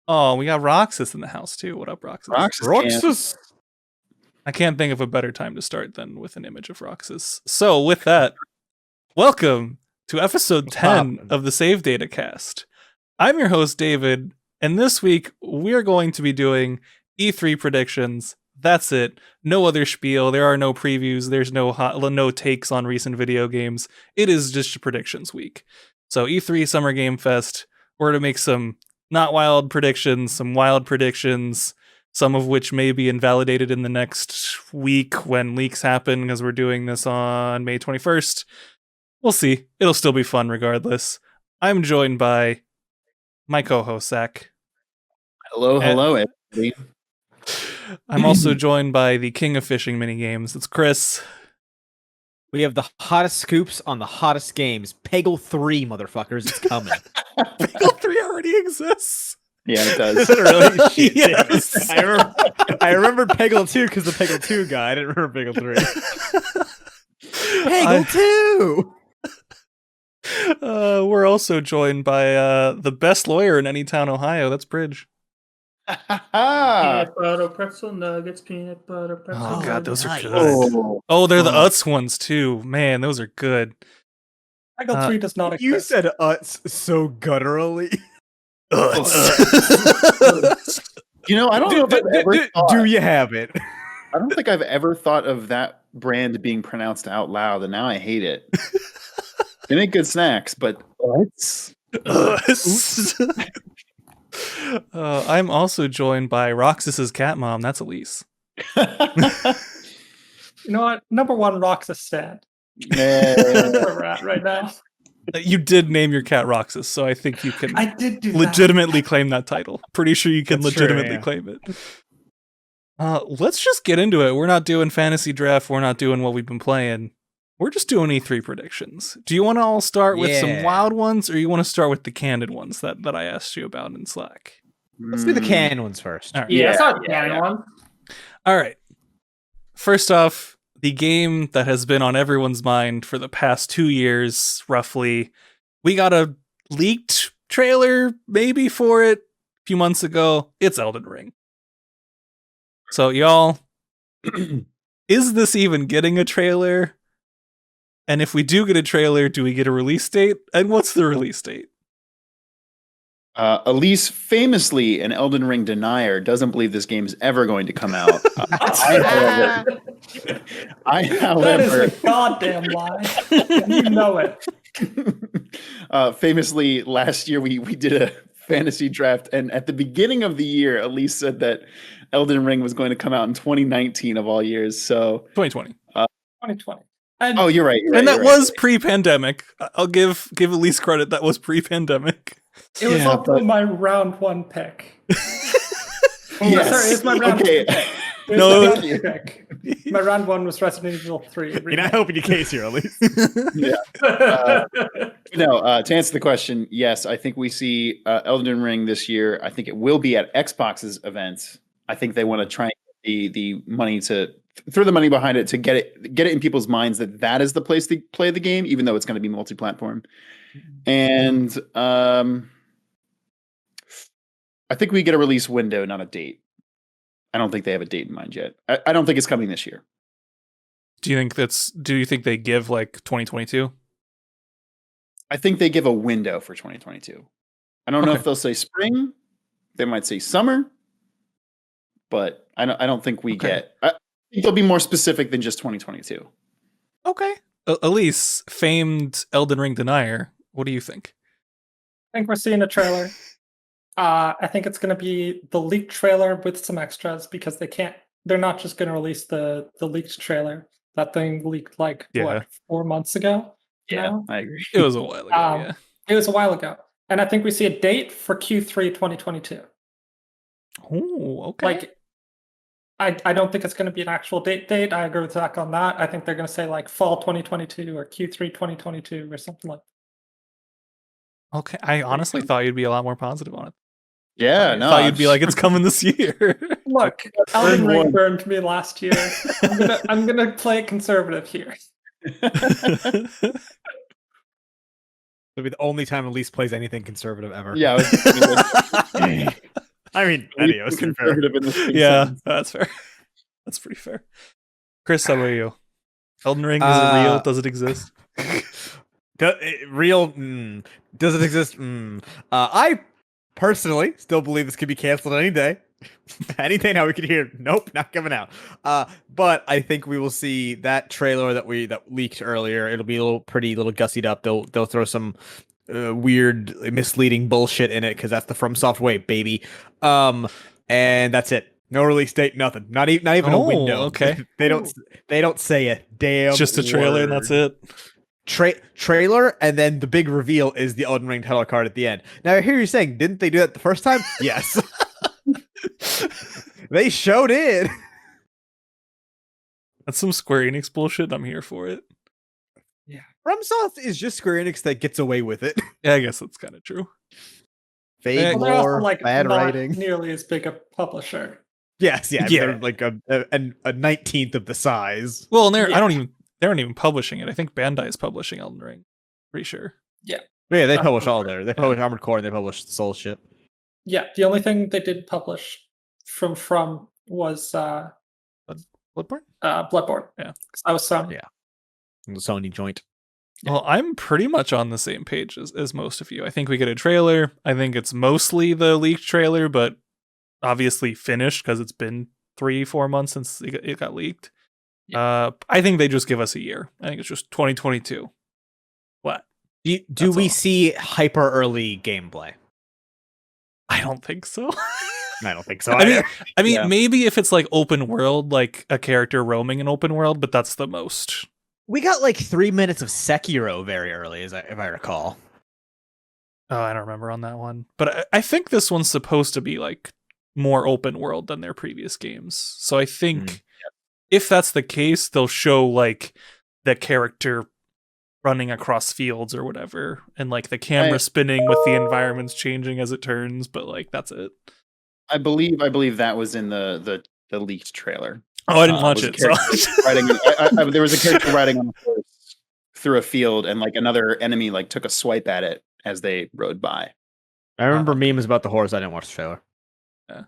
Oh, we got Roxas in the house too. What up, Roxas? Roxas. I can't think of a better time to start than with an image of Roxas. So with that, welcome to episode 10 of the Save Data Cast. I'm your host, David, and this week we are going to be doing E3 predictions. That's it. No other spiel. There are no previews. There's no takes on recent video games. It is just a predictions week. So E3 Summer Game Fest. We're to make some not wild predictions, some wild predictions, some of which may be invalidated in the next week when leaks happen because we're doing this on May 21st. We'll see. It'll still be fun regardless. I'm joined by my co-host, Zach. Hello, everybody. I'm also joined by the king of fishing minigames. It's Chris. We have the hottest scoops on the hottest games. Peggle 3, motherfuckers. It's coming. Peggle 3 already exists. Yeah, it does. Is it really? Shit, Yes. I remembered Peggle 2 because the Peggle 2 guy. I didn't remember Peggle 3. Peggle 2! We're also joined by the best lawyer in any town, Ohio. That's Bridge. Peanut butter pretzel nuggets, peanut butter pretzel. Oh god, those are nice. good. Oh, they're the Utz ones too. Man, those are good. Peggle 3 does not exist. You said Utz so gutturally. You know, I don't know if I've ever thought, Do you have it? I don't think I've ever thought of that brand being pronounced out loud, and now I hate it. They make good snacks, but Utz. I'm also joined by Roxas's cat mom. That's Elise. You know what? Number one Roxas stand. Man. Where we're at right now. You did name your cat Roxas, so I think you can I did do legitimately claim that title. Pretty sure you can That's true, legitimately yeah. claim it. Let's just get into it. We're not doing fantasy draft. We're not doing what we've been playing. We're just doing E3 predictions. Do you want to all start with some Yeah. wild ones, or you want to start with the candid ones that I asked you about in Slack? Let's do the canned ones first. All right. Yeah, it's not the Yeah, canon yeah. one. All right. First off, the game that has been on everyone's mind for the past 2 years, roughly. We got a leaked trailer, maybe, for it a few months ago. It's Elden Ring. So, y'all, is this even getting a trailer? And if we do get a trailer, do we get a release date? And what's the release date? Elise, famously an Elden Ring denier, doesn't believe this game is ever going to come out. I, That however, is a goddamn lie. You know it. famously, last year we did a fantasy draft, and at the beginning of the year, Elise said that Elden Ring was going to come out in 2019 of all years. So, 2020. 2020. And oh, you're right. And that was pre-pandemic. I'll give Elise credit. That was pre-pandemic. it was yeah, also but- my round one pick. Yes. Sorry, it's my round Okay. two pick. It was No. my round two pick. My round one was Resident Evil 3. You're not helping your case here, at least. Yeah. No, to answer the question, yes, I think we see Elden Ring this year. I think it will be at Xbox's event. I think they want to try and get the money to throw the money behind it to get it in people's minds that is the place to play the game, even though it's going to be multi-platform. And I think we get a release window, not a date. I don't think they have a date in mind yet. I don't think it's coming this year. Do you think they give like 2022? I think they give a window for 2022. I don't know Okay. if they'll say spring. They might say summer. But I don't think we Okay. get. I think they'll be more specific than just 2022. Okay. Elise, famed Elden Ring denier. What do you think? I think we're seeing a trailer. I think it's going to be the leaked trailer with some extras because they're not just going to release the leaked trailer. That thing leaked like, Yeah. 4 months ago? now? I agree. It was a while ago, yeah. It was a while ago. And I think we see a date for Q3 2022. Oh, okay. Like, I don't think it's going to be an actual date. I agree with Zach on that. I think they're going to say like fall 2022 or Q3 2022 or something like that. Okay, I honestly thought you'd be a lot more positive on it. Yeah, I no. thought you'd be like, it's coming this year. Look, Elden Ring one. burned me last year. I'm gonna play it conservative here. It'll be the only time Elise plays anything conservative ever. Yeah. I mean, We've adios. been to be fair. conservative in this big Yeah, sentence. that's fair. That's pretty fair. Chris, how about you? Elden Ring, is it real? Does it exist? Real? Does it exist? I personally still believe this could be canceled any day. Any day now we could hear, nope, not coming out. But I think we will see that trailer that leaked earlier. It'll be a little gussied up. They'll throw some weird, misleading bullshit in it because that's the FromSoft way, baby. And that's it. No release date, nothing. Not even a window. Okay. they don't say a damn. It's just a trailer and that's it. Trailer, and then the big reveal is the Elden Ring title card at the end. Now I hear you saying, didn't they do that the first time? Yes. They showed it. That's some Square Enix bullshit. I'm here for it. FromSoft is just Square Enix that gets away with it. Yeah, I guess that's kind of true. Vague Well, they're also lore, like bad not writing. nearly as big a publisher. Yes, yeah. Yeah. They're like a 19th of the size. Well, and Yeah. they aren't even publishing it. I think Bandai is publishing Elden Ring. Pretty sure. Yeah, they Not publish all publisher. there. They publish Armored Core and they publish Soul shit. Yeah, the only thing they did publish from was Bloodborne? Bloodborne. Yeah. 'Cause that was Sony. Yeah. The Sony joint. Well, I'm pretty much on the same page as most of you. I think we get a trailer. I think it's mostly the leaked trailer, but obviously finished because it's been 3-4 months since it got leaked. I think they just give us a year. I think it's just 2022. What? Do That's we all. see hyper early gameplay? I don't think so. I don't think so. I mean, either. Yeah. maybe if it's like open world, like a character roaming in open world, but that's the most. We got like 3 minutes of Sekiro very early, if I recall. Oh, I don't remember on that one. But I think this one's supposed to be like more open world than their previous games. So I think if that's the case, they'll show like the character running across fields or whatever, and like the camera spinning with the environments changing as it turns, but like that's it. I believe that was in the leaked trailer. Oh, I didn't watch was a it. So. character there was a character riding on a horse through a field, and like another enemy like took a swipe at it as they rode by. I remember memes about the horse. I didn't watch the trailer.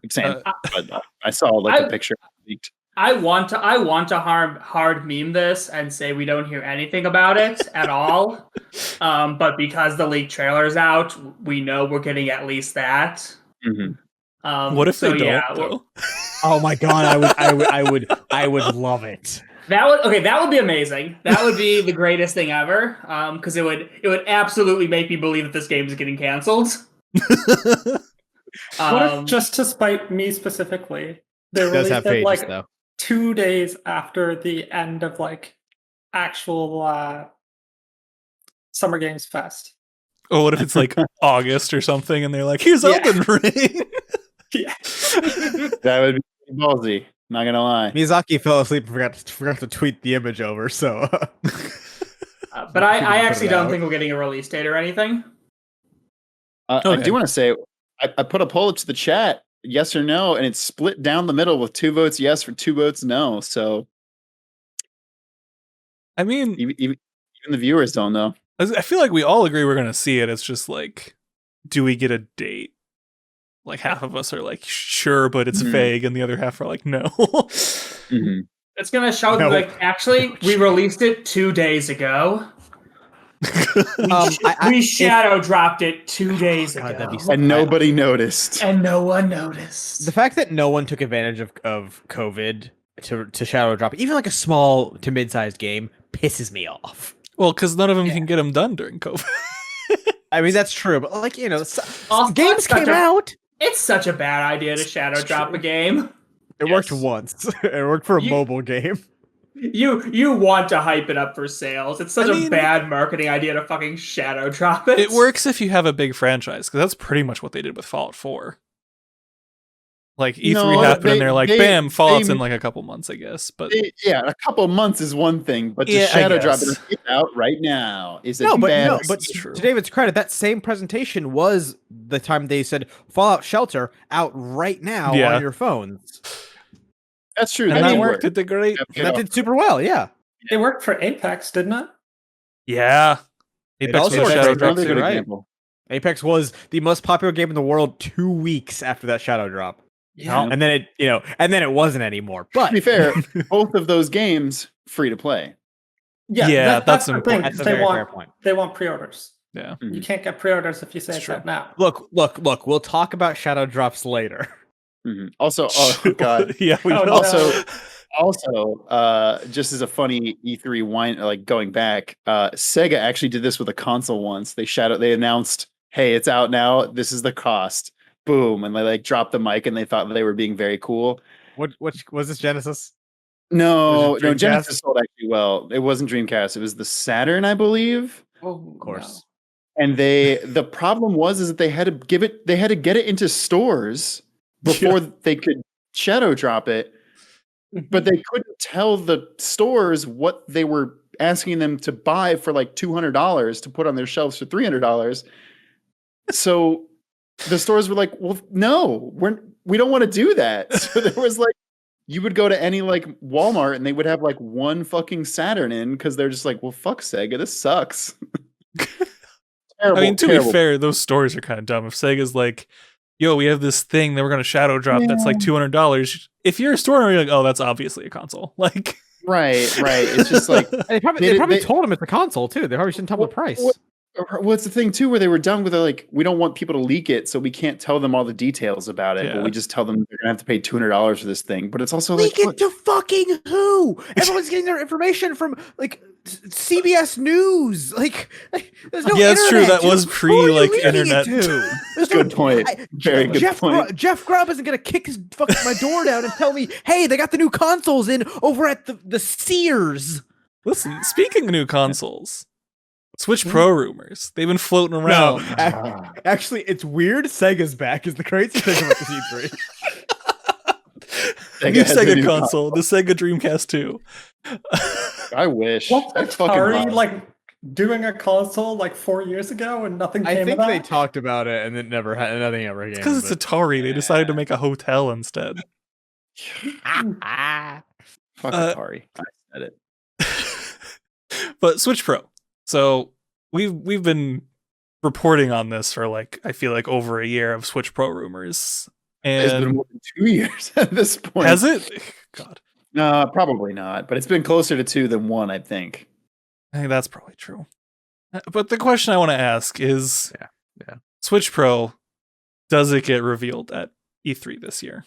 Same, but I saw like a picture leaked. I want to hard meme this and say we don't hear anything about it at all. But because the leaked trailer's out, we know we're getting at least that. Mm-hmm. What if they so, don't? yeah, Though? Oh my god, I would love it. That would be amazing. That would be the greatest thing ever. Because it would absolutely make me believe that this game is getting canceled. What if, just to spite me specifically, they released it like though. 2 days after the end of like actual Summer Games Fest. Oh, what if it's like August or something, and they're like, "Here's Yeah. Elden Ring." Yeah. That would be ballsy. Not gonna lie. Miyazaki fell asleep and forgot to tweet the image over. So, But I Put it actually don't out. think we're getting a release date or anything. I Okay. do want to say I put a poll to the chat, yes or no, and it's split down the middle with 2 votes yes for 2 votes no. So I mean, even the viewers don't know. I feel like we all agree we're gonna see it. It's just like, do we get a date? Like half of us are like, sure, but it's Mhm. vague, and the other half are like, no. Mm-hmm. It's gonna show No. like actually we released it 2 days ago. We shadow dropped it 2 days God, ago. that'd be so- And nobody noticed. And no one noticed. the fact that no one took advantage of COVID to shadow drop even like a small to mid-sized game pisses me off. Well, because none of them can get them done during COVID. I mean that's true, but like Also, games it's such came out. It's such a bad idea to shadow drop a game. It worked once. It worked for a mobile game. You want to hype it up for sales. It's such I a mean- bad marketing idea to fucking shadow drop it. It works if you have a big franchise, because that's pretty much what they did with Fallout 4. Like E3 No, happened, and they're like, "Bam, Fallout's they- in like a couple months, I guess." But Yeah, a couple months is one thing, but to Yeah, I shadow drop guess. it out right now is a No, but bad. That's true. to David's credit, that same presentation was the time they said Fallout Shelter out right now Yeah. on your phones. That's true. and That that did worked. work. It did great. And that did super well, yeah. It worked for Apex, didn't it? Yeah, It Apex also made worked shadow for drop Another Apex, too. good right? example. Apex was the most popular game in the world 2 weeks after that shadow drop. Yeah. And then it wasn't anymore. But To be fair, both of those games free to play. Yeah, that's the thing. important. that's a They very fair want point. they want pre-orders. Yeah. You can't get pre-orders if you say It's it's true. out now. Look, we'll talk about shadow drops later. Also, oh god. Yeah, we Oh, will. no. Also, just as a funny E3 wine, like going back, Sega actually did this with a console once. They announced, "Hey, it's out now. This is the cost." Boom, and they like dropped the mic, and they thought they were being very cool. What was this, Genesis? No, Was it no, Dreamcast? Genesis sold actually well. It wasn't Dreamcast. It was the Saturn, I believe. Of course. And the problem was that they had to get it into stores before they could shadow drop it. But they couldn't tell the stores what they were asking them to buy for like $200 to put on their shelves for $300. So the stores were like, "Well, no, we don't want to do that." So there was like, you would go to any like Walmart and they would have like one fucking Saturn in because they're just like, "Well, fuck Sega, this sucks." Terrible, I mean, to terrible. be fair, those stores are kind of dumb. If Sega's like, yo, we have this thing that we're going to shadow drop that's like $200. If you're a store owner, you're like, oh, that's obviously a console. Like, Right. It's just like, They probably told him it's a console too. They probably shouldn't tell the price. What's the thing too, where they were done with it? Like, we don't want people to leak it, so we can't tell them all the details about it. Yeah. But we just tell them they're gonna have to pay $200 for this thing. But it's also Leak like, it to fucking who? Everyone's getting their information from like CBS News. Like there's no Yeah, it's true. internet. That was Who are you pre, like, leaking it internet. to? There's good point. Very good point. Jeff Grubb isn't gonna kick his fucking my door down and tell me, hey, they got the new consoles in over at the Sears. listen, speaking of new consoles, Switch Pro rumors. They've been floating around. Actually, it's weird. Sega's back is the crazy thing about the E3. New has a Sega new console, the Sega Dreamcast 2. I wish. What's I fucking Atari love- like doing a console like 4 years ago and nothing I came think of they that? talked about it and it never had nothing ever came. Because it's Atari. They decided to make a hotel instead. Fuck Atari. I said it. But Switch Pro. So we've been reporting on this for like, I feel like over a year of Switch Pro rumors. It's been And more than 2 years at this point. has it? God, No, probably not. But it's been closer to 2 than 1, I think. I think that's probably true. But the question I want to ask is, Yeah. Switch Pro, does it get revealed at E3 this year?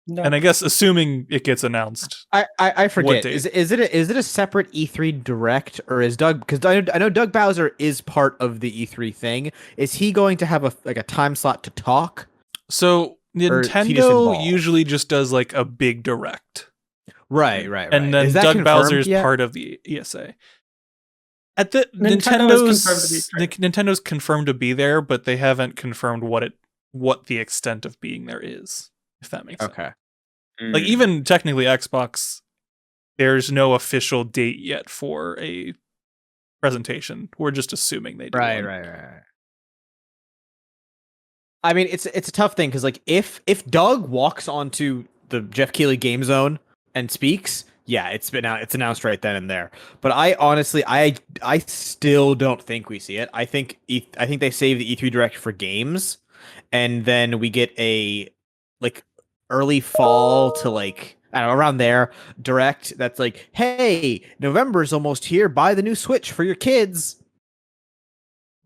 No. And I guess assuming it gets announced. I forget. date? Is it a separate E3 direct or is Doug? Because I know Doug Bowser is part of the E3 thing. Is he going to have a time slot to talk? So Or is he just Nintendo involved? usually just does like a big direct. Right. And then Is that Doug confirmed Bowser's yet? part of the ESA. At the Nintendo is confirmed to be Nintendo's confirmed to be there, but they haven't confirmed what the extent of being there is, if that makes sense. Okay. Like even technically Xbox, there's no official date yet for a presentation. We're just assuming they do. Right. I mean, it's a tough thing because like if Doug walks onto the Jeff Keighley Game Zone and speaks, yeah, it's announced right then and there. But I honestly, I still don't think we see it. I think they save the E3 Direct for games, and then we get a like early fall to like I don't know, around there Direct that's like, hey, November's almost here. Buy the new Switch for your kids.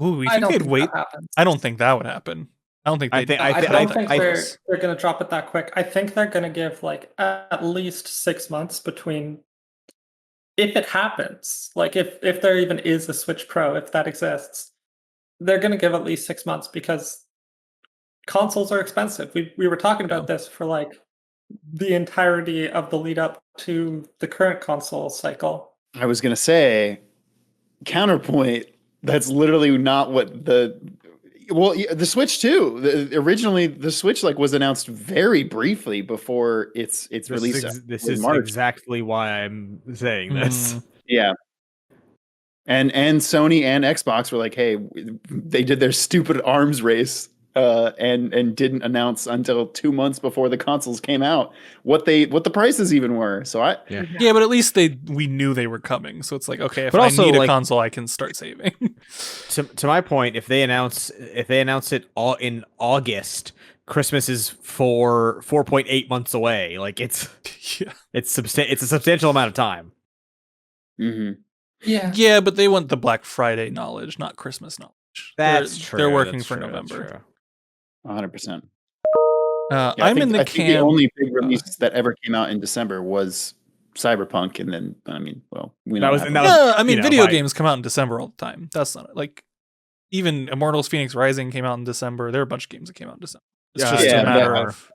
Ooh, you I think don't they'd think wait? that happens. I don't think that would happen. I don't think I they'd think- I I don't thi- think I- they're going to drop it that quick. I think they're going to give like at least 6 months between, if it happens, like if there even is a Switch Pro, if that exists, they're going to give at least 6 months because consoles are expensive. We were talking about this for like the entirety of the lead up to the current console cycle. I was gonna say, counterpoint. That's literally not what the Switch too. Originally, the Switch like was announced very briefly before its release. This in is March. exactly why I'm saying this. Yeah. And Sony and Xbox were like, hey, they did their stupid arms race and didn't announce until 2 months before the consoles came out what the prices even were. So Yeah, but at least we knew they were coming. So it's like, okay, if But I also, need a like- console, I can start saving. To my point, if they announce it all in August, Christmas is 4.8 months away. Like it's Yeah. it's a substantial amount of time. Mhm. Yeah. Yeah, but they want the Black Friday knowledge, not Christmas knowledge. That's They're- true. They're working that's for true, that's November. true. 100%. I'm in the I think the camp. only big release that ever came out in December was Cyberpunk, and then we know was- what and that happened. was- No, I mean, you know, video by- games come out in December all the time. That's not like even Immortals Phoenix Rising came out in December. There are a bunch of games that came out in December. It's just yeah, a but matter that- of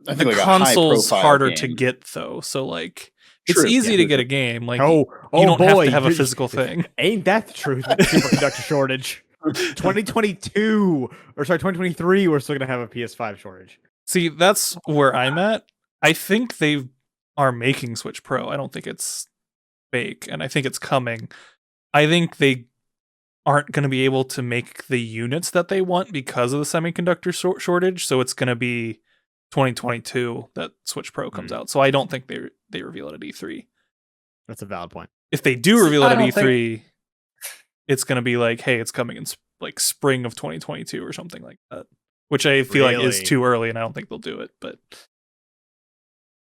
I the think like a console's high-profile harder to game. get though. So like it's True, easy yeah. to get a game. Like Oh, you don't have boy, to have a physical thing. Ain't that the truth? With the superconductor shortage. 2022 or sorry, 2023. We're still gonna have a PS5 shortage. See, that's where I'm at. I think they are making Switch Pro. I don't think it's fake, and I think it's coming. I think they aren't going to be able to make the units that they want because of the semiconductor shortage, so it's going to be 2022 that Switch Pro comes out. So I don't think they reveal it at E3. That's a valid point. If they do reveal it I at don't E3, it's going to be like, hey, it's coming in like spring of 2022 or something like that, which I feel like is Really? too early, and I don't think they'll do it. But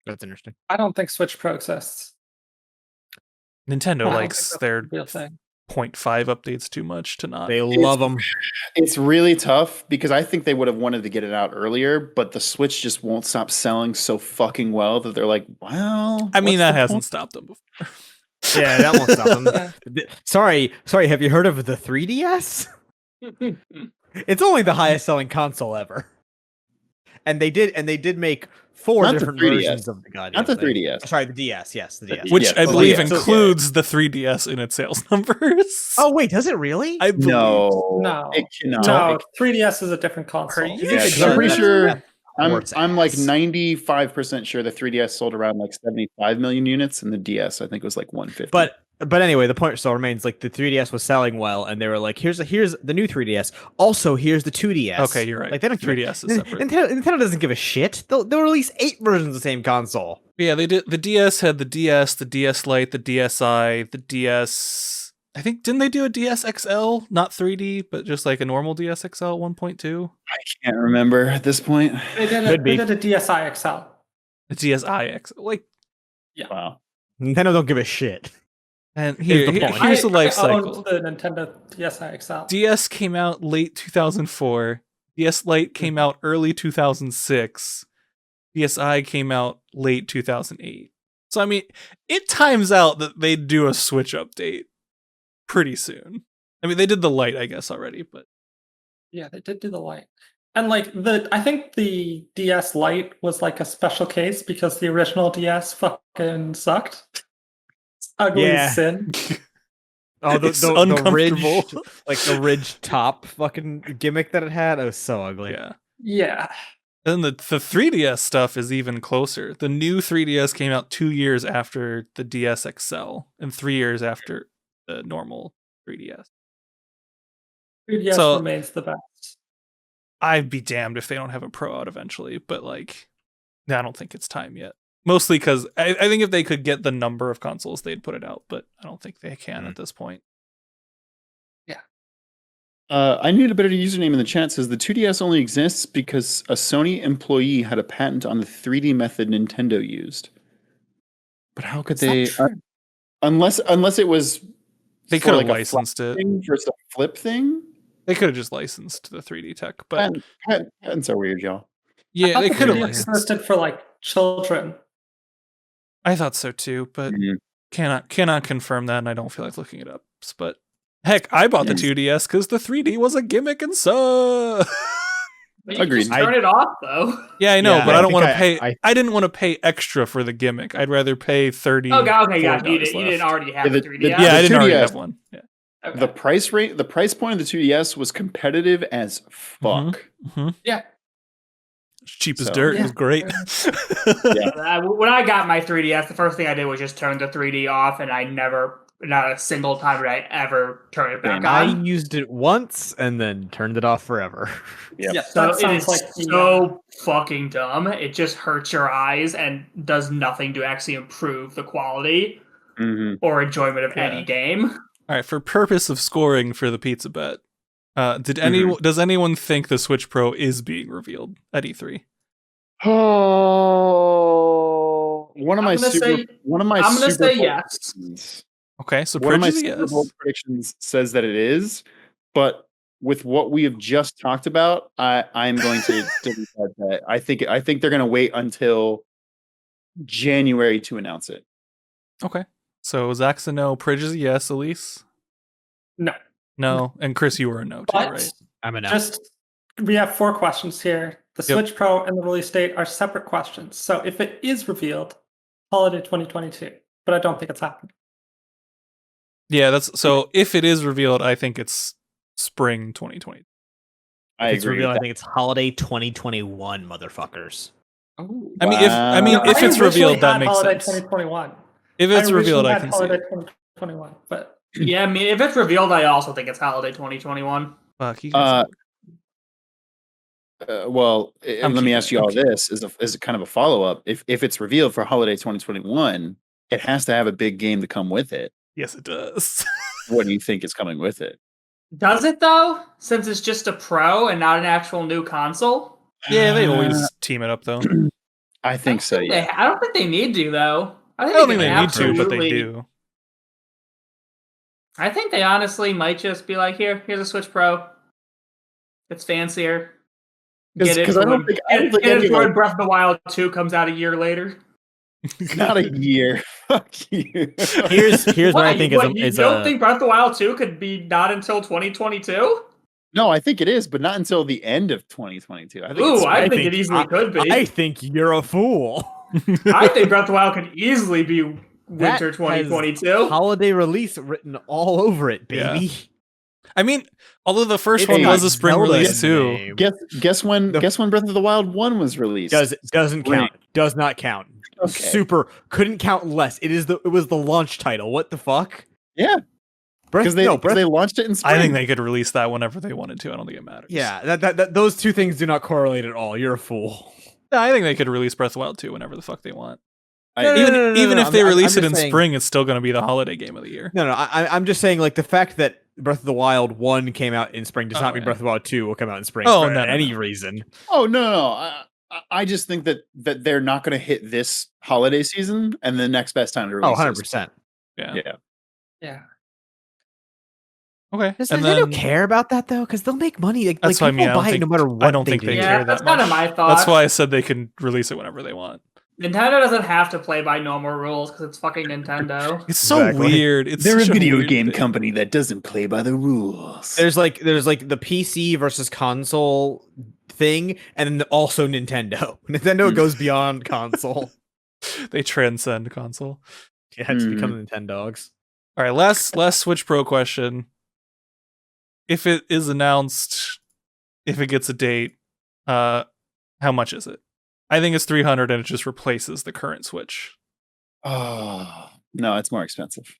That's interesting. I don't think Switch Pro exists. Nintendo I don't likes think their that's a real thing. 0.5 updates too much to not. They love them. It's really tough because I think they would have wanted to get it out earlier, but the Switch just won't stop selling so fucking well that they're like, well, I mean, what's that the hasn't point? stopped them before. Yeah, that won't stop them. Yeah. Sorry. Have you heard of the 3DS? It's only the highest selling console ever. And they did make 4 Not the different 3DS. versions of the goddamn Not the thing. 3DS. Sorry, the DS. Yes, the DS. Which Yeah, I so believe yeah, so- includes the 3DS in its sales numbers. Oh wait, does it really? I believe. No, No. it cannot. No, 3DS is a different console. you Yeah, It 'cause I'm pretty does. sure I'm Works like ass. 95% sure the 3DS sold around like 75 million units, and the DS I think was like 150. But anyway, the point still remains like the 3DS was selling well, and they were like, here's the new 3DS. Also, here's the 2DS. Okay, you're right. Like they don't give a- 3DS is separate. Nintendo doesn't give a shit. They'll release 8 versions of the same console. Yeah, they did. The DS had the DS Lite, the DSi, the DS. I think didn't they do a DS XL, not 3D, but just like a normal DS XL 1.2? I can't remember at this point. They did Could be. a DSi XL. The DSi XL, like, Wow. Nintendo don't give a shit. and Here's the point. here's the life I owned cycle. the Nintendo DSi XL. DS came out late 2004. DS Lite came out early 2006. DSi came out late 2008. So I mean, it times out that they do a Switch update pretty soon. I mean, they did the Lite, I guess, already, but Yeah, they did do the Lite. And like I think the DS Lite was like a special case because the original DS fucking sucked. It's ugly Yeah. as sin. Oh, it's uncomfortable. the ridged top fucking gimmick that it had. It was so ugly. Yeah. Yeah. And the 3DS stuff is even closer. The new 3DS came out 2 years after the DS XL and 3 years after the normal 3DS. 3DS So- remains the best. I'd be damned if they don't have a Pro out eventually, but like, I don't think it's time yet. Mostly because I think if they could get the number of consoles, they'd put it out, but I don't think they can at this point. I need a better username in the chat. Says the 2DS only exists because a Sony employee had a patent on the 3D method Nintendo used. But how could It's not they? true. Unless it was They for, could have like, a flip licensed it. thing versus a flip thing. They could have just licensed the 3D tech, but Patents are weird, y'all. I yeah, thought they the could have 3DS licensed. existed for like children. I thought so too, but Mhm. cannot confirm that, and I don't feel like looking it up. But heck, I bought the Yes. 2DS because the 3D was a gimmick and so. But you Agreed. just turn it off though. Yeah, I know, Yeah, but I I don't think want to pay. I- I didn't want to pay extra for the gimmick. I'd rather pay $30. Okay, okay, yeah. You, $40 you didn't left. already have Yeah, the the- 3DS. Yeah, I the didn't already 2DS have one. Yeah. Okay. The price point of the 2DS was competitive as fuck. Yeah. Cheap as So- dirt. It Yeah. was great. Yeah. When I got my 3DS, the first thing I did was just turn the 3D off, and I never not a single time did I ever turn it back I on. used it once and then turned it off forever. Yep. Yeah, So that it is sounds like the, so fucking dumb. It just hurts your eyes and does nothing to actually improve the quality Mhm. or enjoyment of Yeah. any game. All right, for purpose of scoring for the pizza bet, Mhm. does anyone think the Switch Pro is being revealed at E3? Oh, one of I'm my gonna Super say- one of my I'm gonna Super say Bowl yes. predictions- Okay, so One of my Pridge is a Super Bowl yes. predictions says that it is, but with what we have just talked about, I'm going to delete that bet. I think they're going to wait until January to announce it. Okay, so Zach's a no, Pridge is a yes. Elise, no. no, and Chris, you were a no too, But right? I'm a no. just we have 4 questions here. The Yep. Switch Pro and the release date are separate questions. So if it is revealed, holiday 2022. But I don't think it's happening. Yeah, that's so. If it is revealed, I think it's spring 2020. I If it's agree. revealed, with I think it's holiday 2021, motherfuckers. Oh. I mean, Wow. if it's I originally revealed, that had makes holiday sense. 2021. If it's revealed, originally I had can see holiday it. 2021, but Yeah, I mean, if it's revealed, I also think it's holiday 2021. Fuck, you guys. Well, I'm let me keeping ask it. you I'm all keeping this as a kind of a follow up. If it's revealed for holiday 2021, it has to have a big game to come with it. Yes, it does. What do you think is coming with it? Does it though? Since it's just a Pro and not an actual new console? Yeah, they always team it up though. I think so. Yeah. I don't think they need to though. I don't think can they need to, but they absolutely- do. I think they honestly might just be like, here's a Switch Pro. It's fancier. Get it 'Cause I don't for think get it any, for when Breath of the Wild 2 comes out a year later. not a year. Fuck you. Here's what I think you is don't a think Breath of the Wild 2 could be not until 2022? No, I think it is, but not until the end of 2022. I think Ooh, it's I think it easily could be. I think you're a fool. I think Breath of the Wild could easily be That winter has 2022. holiday release written all over it, baby. I mean, although the first It's one got was a spring Zelda release in the too. name. guess when The- Breath of the Wild 1 was released. Doesn't Spring. count. Does not count. Okay. Super couldn't count less. It was the launch title. What the fuck? Yeah, because they launched it in spring. I think they could release that whenever they wanted to. I don't think it matters. Yeah, that those two things do not correlate at all. You're a fool. No, I think they could release Breath of the Wild 2 whenever the fuck they want. I- Even if they release it in saying- spring, it's still going to be the holiday game of the year. No, I'm just saying, like, the fact that Breath of the Wild 1 came out in spring does Oh, not mean yeah. Breath of the Wild 2 will come out in spring Oh, for no, no, any no. reason. Oh no. I just think that they're not going to hit this holiday season, and the next best time to release. Oh, is- 100%. Yeah. Yeah. Yeah. Okay. Does and Nintendo then care about that, though? Because they'll make money. Like, That's what I people mean. I buy don't it think, no matter what I don't think do. they Yeah, care that's that kind much. of my thought. That's why I said they can release it whenever they want. Nintendo doesn't have to play by normal rules because it's fucking Nintendo. It's so Exactly. weird. It's They're a such video weird game thing. company that doesn't play by the rules. There's like the PC versus console thing, and then also Nintendo. Nintendo goes beyond console. They transcend console. Yeah, it's become Nintendogs. All right, last Switch Pro question. If it is announced, if it gets a date, how much is it? I think it's $300 and it just replaces the current Switch. Oh no, it's more expensive.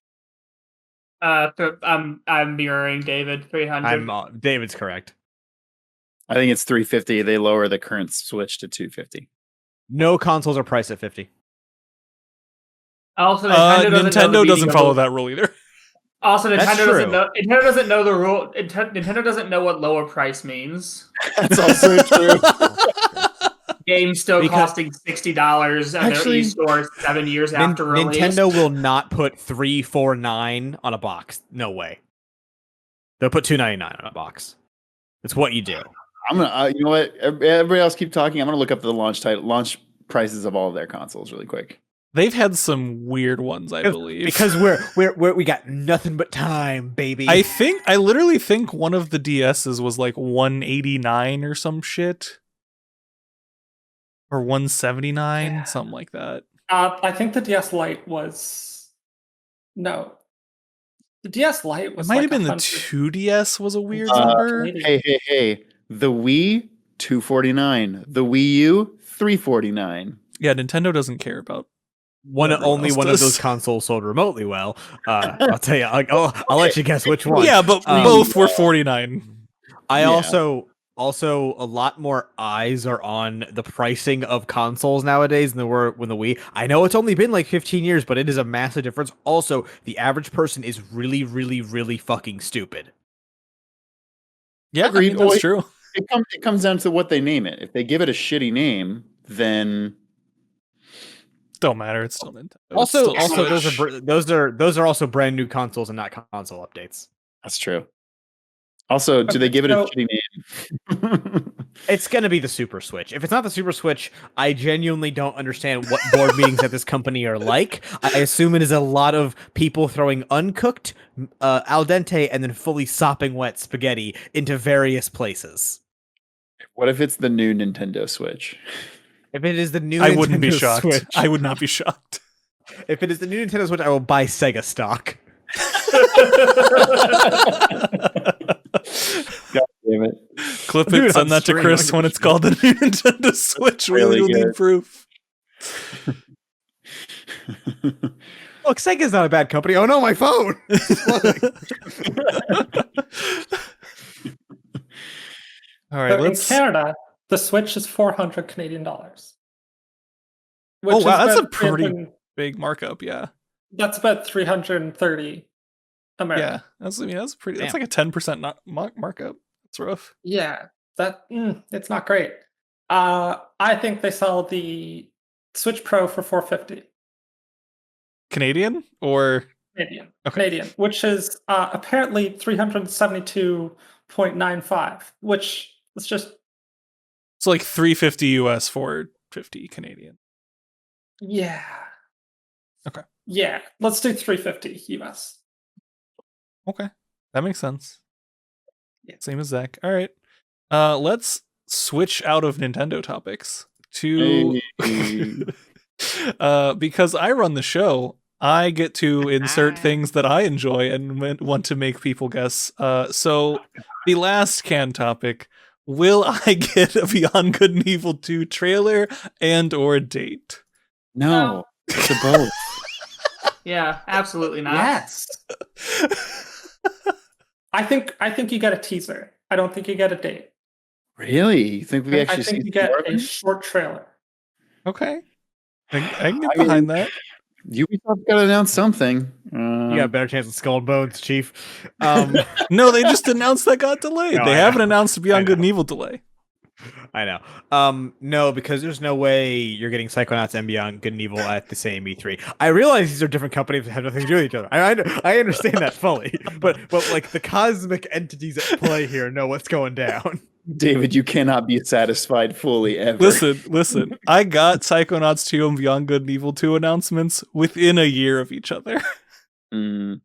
I'm mirroring David. 300. David's correct. I think it's $350. They lower the current Switch to $250. No consoles are priced at $50. Also, Nintendo doesn't follow that rule either. Also, That's Nintendo true. doesn't know. Nintendo doesn't know the rule. Nintendo doesn't know what lower price means. That's also true. Games still Because- costing $60 on their Actually, e-store 7 years after release. Nintendo will not put $349 on a box. No way. They'll put $299 on a box. It's what you do. I'm gonna. You know what? Everybody else keep talking. I'm gonna look up the launch prices of all of their consoles really quick. They've had some weird ones, I believe. Because we got nothing but time, baby. I literally think one of the DSs was like $189 or some shit. Or $179, something like that. I think the DS Lite was no. The DS Lite It was might have like been the 100. 2DS was a weird number. Canadian. Hey! The Wii $249. The Wii U $349. Yeah, Nintendo doesn't care about everyone else one of does. those consoles sold remotely well. I'll tell you. I'll let you guess which one. Yeah, but both were 49. I Yeah. also a lot more eyes are on the pricing of consoles nowadays than there were when the Wii. I know it's only been like 15 years, but it is a massive difference. Also, the average person is really, really, really fucking stupid. Yeah, Agreed. that's Well, true. It comes down to what they name it. If they give it a shitty name, then Don't matter. It's still Nintendo. It's Also, still those are also brand new consoles and not console updates. that's true. Also, do they give it a shitty name? It's gonna be the Super Switch. If it's not the Super Switch, I genuinely don't understand what board meetings at this company are like. I assume it is a lot of people throwing uncooked, al dente, and then fully sopping wet spaghetti into various places. What if it's the new Nintendo Switch? If it is the new I Nintendo wouldn't be shocked. Switch, I would not be shocked. if it is the new Nintendo Switch, I will buy Sega stock. God damn it. Clip Do it, it send on that to stream, Chris I don't when give a it's called the new Nintendo Switch. Really We'll good. need proof. Look, Sega's not a bad company. Oh no, my phone! All right, So let's. in Canada, the Switch is 400 Canadian dollars. Oh wow, that's a about pretty 300 big markup. Yeah, That's about 330 American. yeah. That's pretty. That's Damn. like a 10% markup. That's rough. Yeah, it's not great. I think they sell the Switch Pro for 450 Canadian or Canadian, Okay. Canadian, which is apparently 372.95, which is just it's like 350 US, 450 Canadian. yeah. Okay. Yeah, let's do 350 US. Okay, that makes sense. Yeah. Same as Zach. All right, let's switch out of Nintendo topics to because I run the show. I get to insert things that I enjoy and want to make people guess. So the last can topic: will I get a Beyond Good and Evil 2 trailer and or date? No, to both. Yeah, absolutely not. Yes. I think you get a teaser. I don't think you get a date. Really? You think we I actually think see you get more of a it? short trailer. Okay, I can get I mean, behind that. Ubisoft got to announce something. You got a better chance of Skull and Bones, Chief. No, they just announced that got delayed. No, They I haven't know. announced the Beyond I Good and know. Evil delay. I know. No, because there's no way you're getting Psychonauts and Beyond Good and Evil at the same E3. I realize these are different companies that have nothing to do with each other. I understand that fully, but like the cosmic entities at play here know what's going down. David, you cannot be satisfied fully ever. Listen. I got Psychonauts 2 and Beyond Good and Evil 2 announcements within a year of each other. Mm.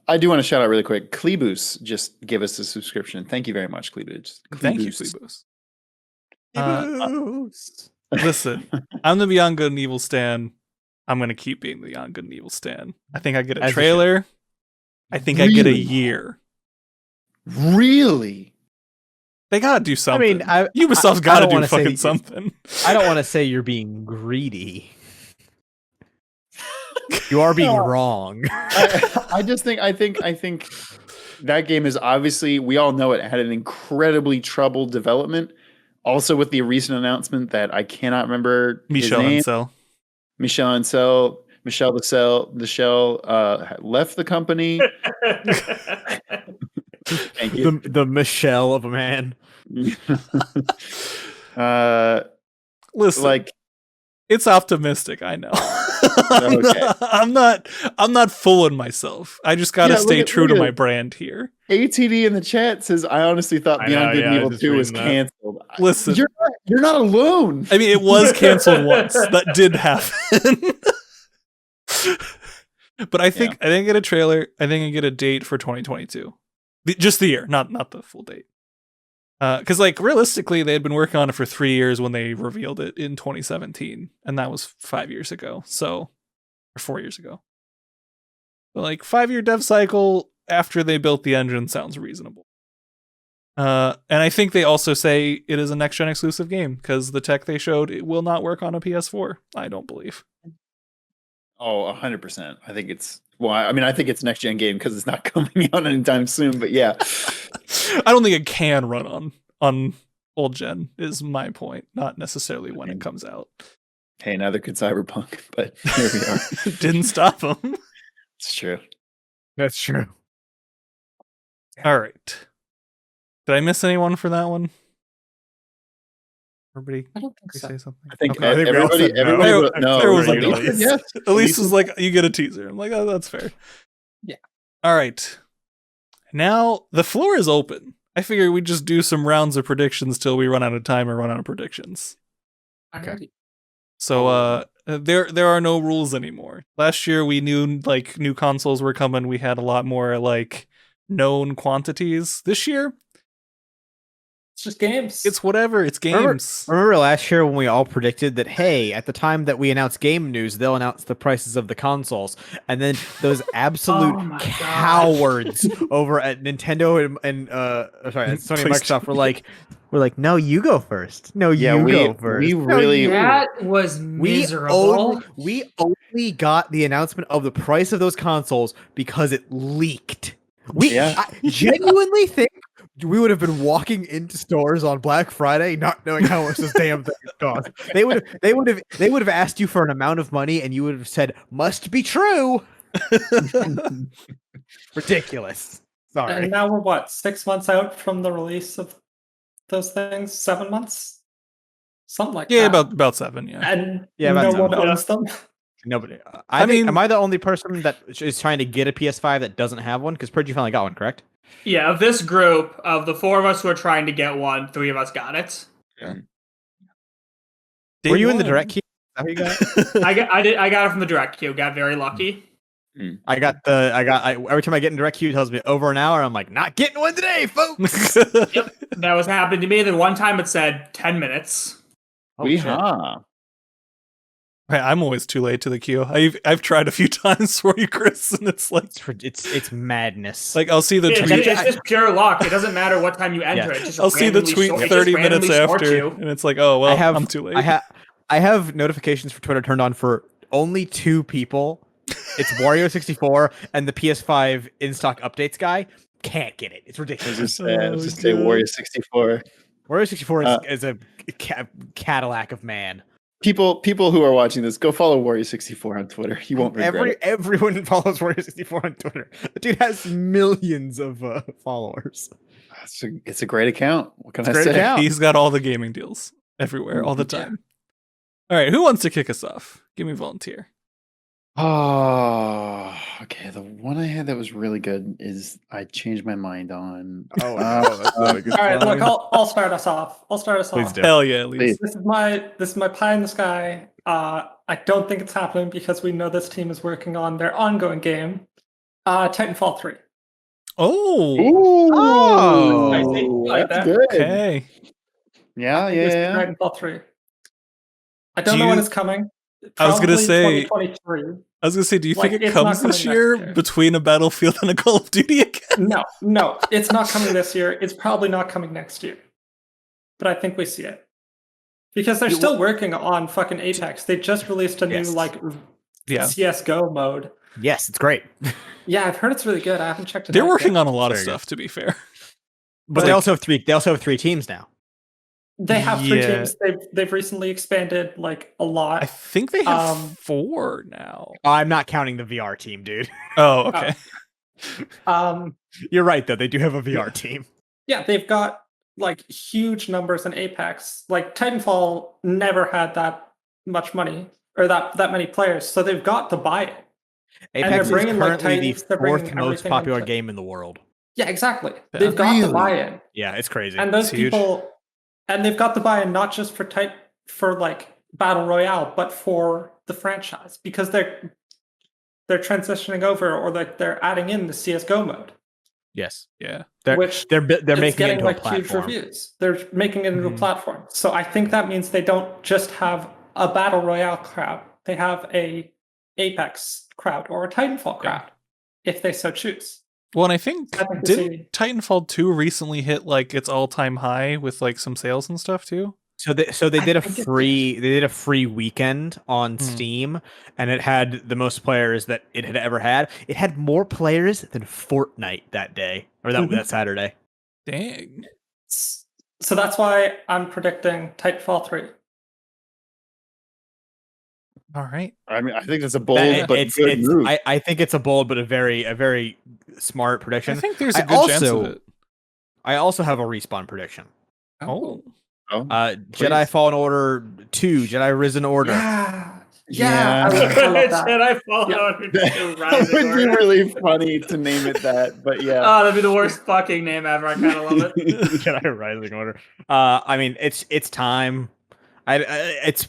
I do want to shout out really quick. Kleboos just give us a subscription. Thank you very much, Kleboos. Thank you, Kleboos. Kleboos. Listen, I'm the Beyond Good and Evil stan. I'm gonna keep being the Beyond Good and Evil stan. I think I get a As you trailer. I think I get a Really? year. Really? They gotta do something. Ubisoft's I gotta don't do wanna say fucking you- something. I don't want to say you're being greedy. You are being No. wrong. I think that game is obviously, we all know it had an incredibly troubled development. Also with the recent announcement that I cannot remember Michel his name. Ancel. Michel the Shell left the company. Thank you. the Michelle of a man. Listen, Like, it's optimistic, I know. Okay. I'm not fooling myself. I just gotta Yeah, stay look true to at my it. brand here. ATD in the chat says, I honestly thought I Beyond know, Good and yeah, I Evil just 2 was reading that. canceled. Listen. You're not alone. I mean, it was canceled once. That did happen. But I think I didn't get a trailer. I think I get a date for 2022. Just the year, not the full date. Because like realistically, they had been working on it for 3 years when they revealed it in 2017, and that was 5 years ago. So, or 4 years ago. But like 5-year dev cycle after they built the engine sounds reasonable. And I think they also say it is a next-gen exclusive game because the tech they showed, it will not work on a PS4. I don't believe. Oh, 100%. I think it's I think it's next gen game because it's not coming out anytime soon. But yeah, I don't think it can run on old gen. Is my point, not necessarily when it comes out. hey, neither could Cyberpunk, but here we are. Didn't stop them. It's true. That's true. All right. Did I miss anyone for that one? Everybody, I don't think you so. say something. I think Okay, I think we all everybody, said no. everybody, no, There was right, like Elise said yes. Elise was like, you get a teaser. I'm like, oh, that's fair. Yeah. All right. Now the floor is open. I figure we just do some rounds of predictions till we run out of time or run out of predictions. I'm Okay. ready. So there are no rules anymore. Last year we knew like new consoles were coming. We had a lot more like known quantities. This year It's just games. it's whatever. It's games. Remember last year when we all predicted that, hey, at the time that we announce game news, they'll announce the prices of the consoles, and then those absolute Oh my gosh. cowards over at Nintendo and Sony and Microsoft were like, no, you go first. No, Yeah, you we- go first. we No, really- you." That was miserable. We only got the announcement of the price of those consoles because it leaked. I genuinely think we would have been walking into stores on Black Friday not knowing how much this damn thing cost. They would have asked you for an amount of money and you would have said, must be true. Ridiculous. Sorry. And now we're what, 6 months out from the release of those things? 7 months? Something like Yeah, that. about 7, yeah. And Yeah, about no 7. one owns them. Nobody. I mean- am I the only person that is trying to get a PS5 that doesn't have one? Because Purge, you finally got one, correct? Yeah, of this group, of the 4 of us who are trying to get one, 3 of us got it. Day Were you in the one. direct queue? Is that what you got? I got it from the direct queue. Got very lucky. Every time I get in direct queue, it tells me over an hour. I'm like, not getting one today, folks. That was happening to me. Then one time it said 10 minutes. Oh, shit. Weehaw. Right, I'm always too late to the queue. I've tried a few times for you, Chris, and it's like It's madness. I'll see the It's tweet. just pure luck. It doesn't matter what time you enter. Yeah. It just I'll see the randomly tweet it just 30 minutes randomly sorts after, you. and it's like, oh well, I'm too late. I have notifications for Twitter turned on for only 2 people. It's Wario64 and the PS5 in stock updates guy. Can't get it. It's I ridiculous. was just say Warrior 64. Wario64 is a Cadillac of man. People who are watching this, go follow Warrior 64 on Twitter. You won't regret it. Everyone follows Wario64 on Twitter. The dude has millions of followers. It's a great account. What can It's I a great say? account. He's got all the gaming deals everywhere, all the time. All right, who wants to kick us off? Give me a volunteer. Oh, okay. The one I had that was really good is I changed my mind on. Oh, that's not a good All right, sign. look, I'll start us off. Please off. do. Hell yeah, at least. This is my pie in the sky. I don't think it's happening because we know this team is working on their ongoing game, Titanfall 3. Oh, Oh. I think like that's that. good. okay. Yeah, This is yeah. Titanfall 3. I Do don't know when you- it's coming. I was gonna Probably say- 2023. I was gonna say, do you Like, think it it's not comes this coming next year year. between a Battlefield and a Call of Duty again? No, it's not coming this year. It's probably not coming next year. But I think we see it. Because they're still working on fucking Apex. They just released a Yes. new Yeah, CS:GO mode. Yes, it's great. Yeah, I've heard it's really good. I haven't checked it they're out working yet. on a lot of Very good. stuff. To be fair, But Like- they also have 3. They also have 3 teams now. They have 3 Yeah. teams. They've recently expanded like a lot. I think they have Um, 4 now. I'm not counting the VR team, dude. Oh, okay. You're right, though. They do have a VR team. Yeah, they've got like huge numbers in Apex. Like Titanfall never had that much money or that many players, so they've got to buy it. And they're Apex is bringing, like, currently Titans, they're bringing 4th most everything popular into- game in the world. Yeah, exactly. Yeah. They've got Really? the buy-in. Yeah, it's crazy. And those It's huge. people, and they've got the buy-in not just for like battle royale, but for the franchise because they're transitioning over or like they're adding in the CS:GO mode, Yes, which they're it's making it getting into like a platform. huge reviews. They're making it into Mhm. a platform. So I think that means they don't just have a battle royale crowd; they have a Apex crowd or a Titanfall crowd, if they so choose. Well, and I think I think didn't Titanfall 2 recently hit like its all-time high with like some sales and stuff too? So they I did a think it free weekend on Steam, and it had the most players that it had ever had. It had more players than Fortnite that day or that Saturday. Dang. So that's why I'm predicting Titanfall 3. All right. I mean, I think that's a bold but good move. I think it's a bold but a very smart prediction. I think there's a good chance of it. I also have a respawn prediction. Oh. Jedi Fallen Order 2, Jedi Risen Order. Yeah. I love that. Jedi Fallen Order 2 That Rising would be Order. really funny to name it that, but yeah. Oh, that'd be the worst fucking name ever. I kind of love it. Jedi Rising Order. I mean, it's time. It's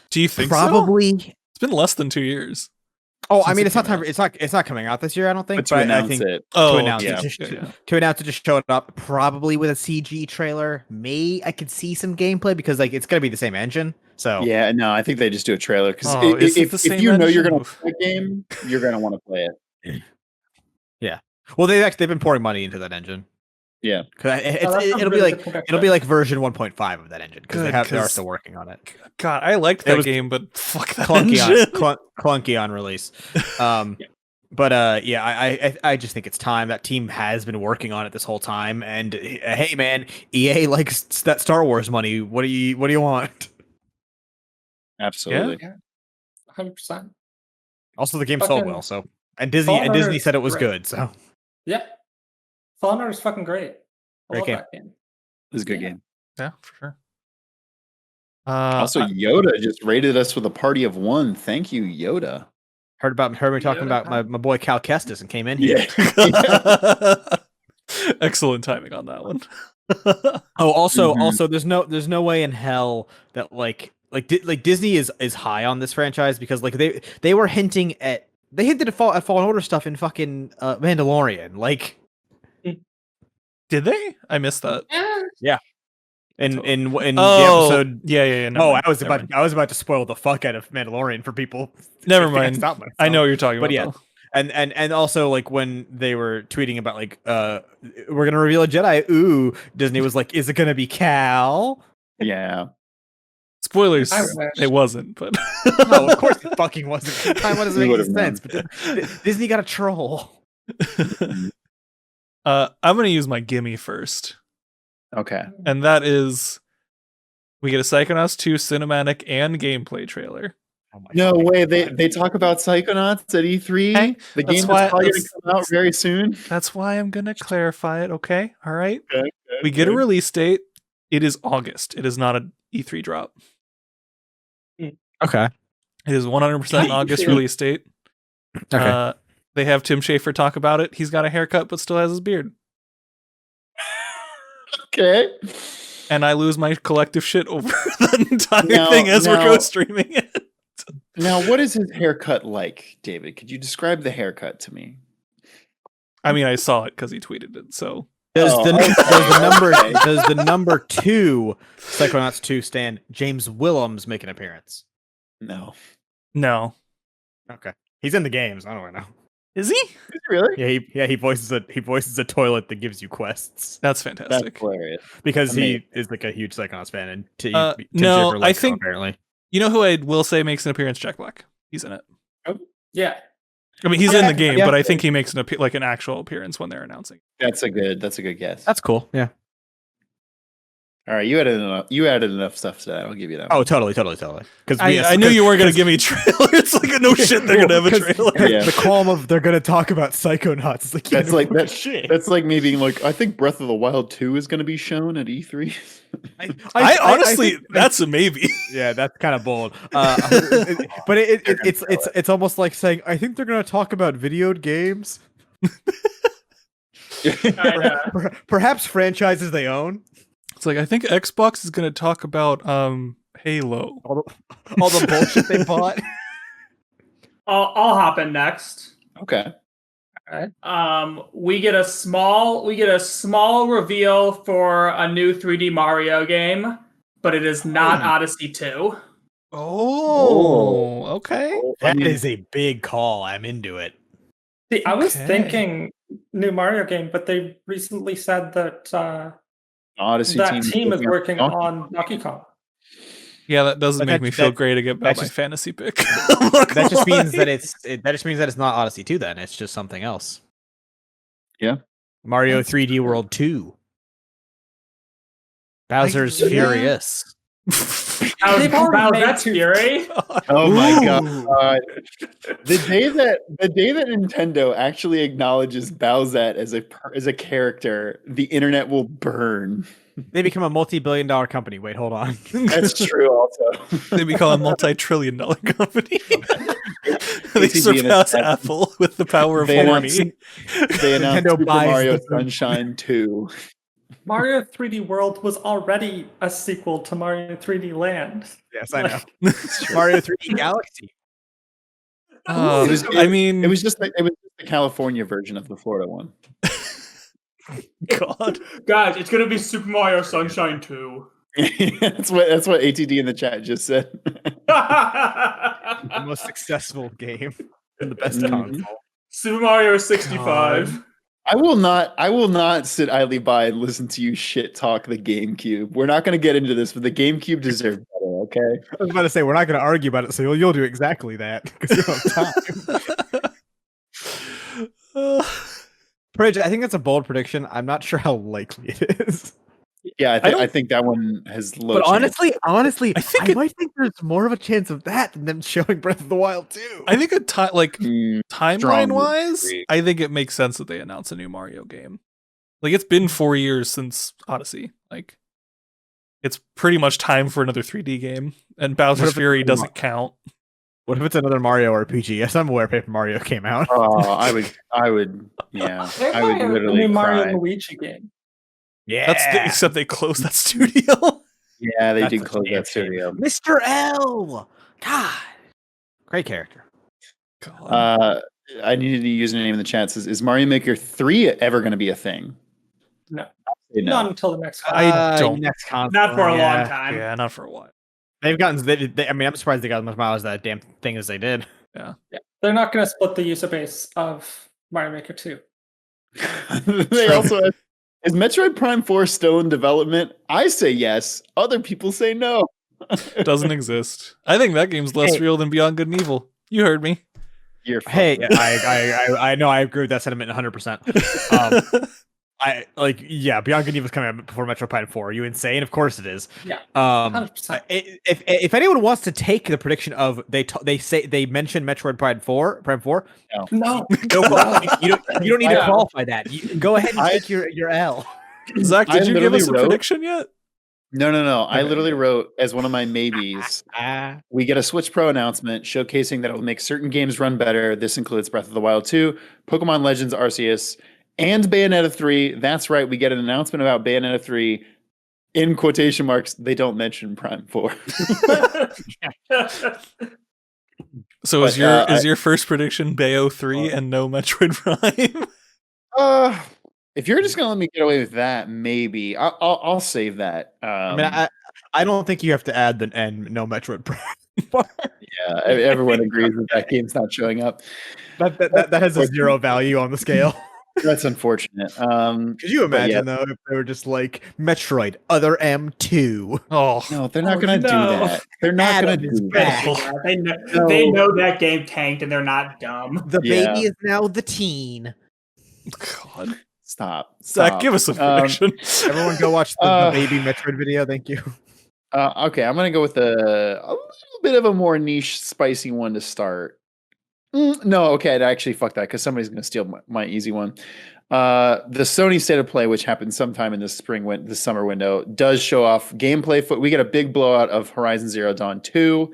Do you think probably. so? It's been less than 2 years. Oh, I since mean, it it's not came time. out. It's not coming out this year. I don't think. But to I announce think it. Oh, to announce yeah. it, Yeah. to announce it, just show it up. Probably with a CG trailer. I could see some gameplay because like it's gonna be the same engine. So Yeah, no, I think they just do a trailer because Oh, is it the if same you know you're engine? going to play the game, you're going to want to play it. yeah. Well, they've been pouring money into that engine. Yeah, Because that sounds it'll be really like good prediction. it'll be like version 1.5 of that engine because Good, they are 'cause- still working on it. God, I liked It that was game, but fuck that Clunky engine. on clunky on release. But yeah, I just think it's time. That team has been working on it this whole time. And hey, man, EA likes that Star Wars money. What do you want? absolutely. 100%. Also, the game sold Fucking- well, so Disney Fallen Order said it was is good. So Yeah. Fallen Order is fucking great. I Great love game. that game. This is a good Yeah. game. Yeah, for sure. Also, Yoda just rated us with a party of one. Thank you, Yoda. heard me talking Yeah. about my boy Cal Kestis and came in here. Excellent timing on that one. Oh, also, Mhm. there's no way in hell that like Disney is high on this franchise because like they were hinting at Fallen Order stuff in fucking Mandalorian, like Did they? I missed that. in the Oh, episode. yeah. Oh, Mind. I was about to spoil the fuck out of Mandalorian for people. Never I think I mind. stopped myself. I know what you're talking But about. yeah. Though. And also like when they were tweeting about like we're gonna reveal a Jedi. Ooh, Disney was like, is it gonna be Cal? Yeah. Spoilers. I wish. It wasn't, but No, of course it fucking wasn't. Time doesn't We make any would've known. sense. But Disney got a troll. I'm gonna use my gimme first, Okay. and that is we get a Psychonauts 2 cinematic and gameplay trailer. Oh my No fucking way. God. They talk about Psychonauts at E3. Hey, the that's game why- that's probably going that's- to come out very soon. That's why I'm gonna clarify it. Okay, all right. Okay, We get a okay. release date. It is August. It is not an E3 drop. Okay. It is 100% August Yeah. release date. Okay. They have Tim Schafer talk about it. He's got a haircut, but still has his beard. Okay. And I lose my collective shit over the entire Now- thing as we're now- co-streaming it. Now, what is his haircut like, David? Could you describe the haircut to me? I mean, I saw it because he tweeted it. So Does Oh, the okay. does the number 2 Psychonauts 2 stand James Willems make an appearance? No. no, Okay. He's in the games. I don't know. is he? Really? Yeah, he voices a toilet that gives you quests That's That's fantastic. hilarious. because Amazing. he is like a huge Psychonauts fan and Tim no, Schafer I likes him, think- apparently. You know who I will say makes an appearance? Jack Black. He's in it. Yeah. I mean, he's in the game, Yeah. but I think he makes an actual appearance when they're announcing. That's a good guess. That's cool. Yeah. All right, you added enough stuff to that. I'll give you that. Oh, totally. Because I knew you weren't going to give me trailer. It's like no shit. They're going to have a trailer. Yeah. The calm of they're gonna talk about Psychonauts. It's like That's like that. shit. That's like me being like, I think Breath of the Wild 2 is going to be shown at E3. I honestly, think- that's a maybe. yeah, that's kind of bold. But it's almost like saying I think they're gonna talk about video games, perhaps franchises they own. It's like I think Xbox is going to talk about Halo. All the bullshit they bought. I'll hop in next. Okay. We get a small reveal for a new 3D Mario game, but it is not Odyssey 2. Oh, okay. That is a big call. I'm into it. See, I was Okay. thinking new Mario game, but they recently said that Odyssey that team is working Donkey on Donkey Kong. Yeah, that doesn't But make me feel great about that's my just- fantasy pick. That just means that that just means that it's not Odyssey 2 then. It's just something else. Yeah. Mario That's 3D fair. World 2. Bowser's yeah. Furious. They've already made That's two- Fury. Oh my Ooh. god! The day that Nintendo actually acknowledges Bowsette as a character, the internet will burn. They become a multi-billion-dollar company. Wait, hold on. That's true. Also, They become a multi-trillion-dollar company. They ATV surpass and Apple with the power of They announced- horny. they announced Nintendo Super buys Mario the food. Sunshine 2. Mario 3D World was already a sequel to Mario 3D Land. Yes, I know. Mario 3D Galaxy. Oh, It was- I mean, It was just the California version of the Florida one. God. Guys, it's gonna be Super Mario Sunshine 2. that's what ATD in the chat just said. The most successful game and the best Mhm. console. Super Mario 65. I will not sit idly by and listen to you shit talk the GameCube. We're not going to get into this, but the GameCube deserves better, okay? I was about to say, we're not going to argue about it, so you'll do exactly that because you don't have time. Bridge, I think that's a bold prediction. I'm not sure how likely it is. Yeah, I don't- I think that one has low But chance. honestly, I think I it- might think there's more of a chance of that than them showing Breath of the Wild 2. I think Mm, timeline wise, disagree. I think it makes sense that they announce a new Mario game. Like it's been 4 years since Odyssey. Like it's pretty much time for another 3D game, and What Bowser's if it's Fury not? doesn't count. What if it's another Mario RPG? Yes, I'm aware Paper Mario came out. Oh, I would, yeah, I would a literally new Mario cry. and Luigi game. Yeah. Except they closed that studio. Yeah, they That's did a close damn that shame. studio. Mr. L. God. Great character. God. I needed to use a name in the chat. Is Mario Maker 3 ever going to be a thing? No. Say no. Not until the next one. I don't- Next console. Not for a yeah. long time. Yeah, not for a while. They've gotten. I mean, I'm surprised they got as much mileage that damn thing as they did. They're not going to split the user base of Mario Maker 2. They also have, is Metroid Prime 4 still in development? I say yes. Other people say no. Doesn't exist. I think that game's less Hey. real than Beyond Good and Evil. You heard me. You're Hey, fucking- I know I agree with that sentiment 100%. Beyond Good and Evil was coming out before Metroid Prime 4. Are you insane? Of course it is. Yeah, Um, 100%. if anyone wants to take the prediction of they mention Metroid Prime 4, No. you don't need to Yeah. qualify that. Go ahead and I- take your L. Zach, I did you give literally us a wrote- prediction yet? No. I Okay. literally wrote as one of my maybes. We get a Switch Pro announcement showcasing that it will make certain games run better. This includes Breath of the Wild 2, Pokemon Legends Arceus, and Bayonetta 3. That's right, we get an announcement about Bayonetta 3. In quotation marks, they don't mention Prime 4. So But, is your first prediction Bayo 3 and no Metroid Prime? If you're just gonna let me get away with that, maybe I'll save that. I mean, I don't think you have to add the and no Metroid Prime. Yeah, everyone agrees that game's not showing up. that has a 0 value on the scale. That's unfortunate. Could you But yeah. imagine though if they were just like Metroid Other M2? Oh, No, they're not Oh, gonna do no. that. They're not gonna Adam is do back. that. They know that game tanked and they're not dumb. The Yeah. baby is now the teen. God. Stop. Zach, give us a prediction. Everyone go watch the baby Metroid video. Thank you. Okay, I'm gonna go with a little bit of a more niche, spicy one to start. No, okay, actually, fuck that, because somebody's gonna steal my easy one. The Sony State of Play, which happened sometime in this summer window, does show off gameplay. We get a big blowout of Horizon Zero Dawn 2.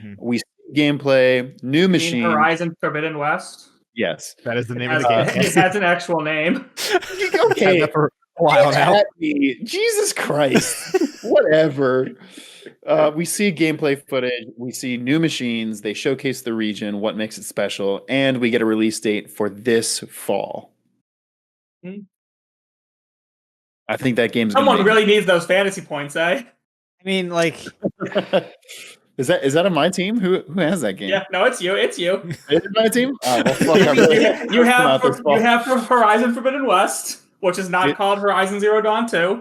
Mhm. We see gameplay, new You mean machine. Horizon Forbidden West? Yes. That is the name It of the game. has an actual name. Okay. Had that for a while Get now. at me. Jesus Christ. Whatever. We see gameplay footage. We see new machines. They showcase the region, what makes it special, and we get a release date for this fall. Hmm. I think that game's gonna Someone make- really needs those fantasy points, eh? I mean, like, Is that on my team? Who has that game? Yeah, no, it's you. It's you. Is it my team? Oh, well, fuck, I really you have this you have from Horizon Forbidden West, which is not called Horizon Zero Dawn 2.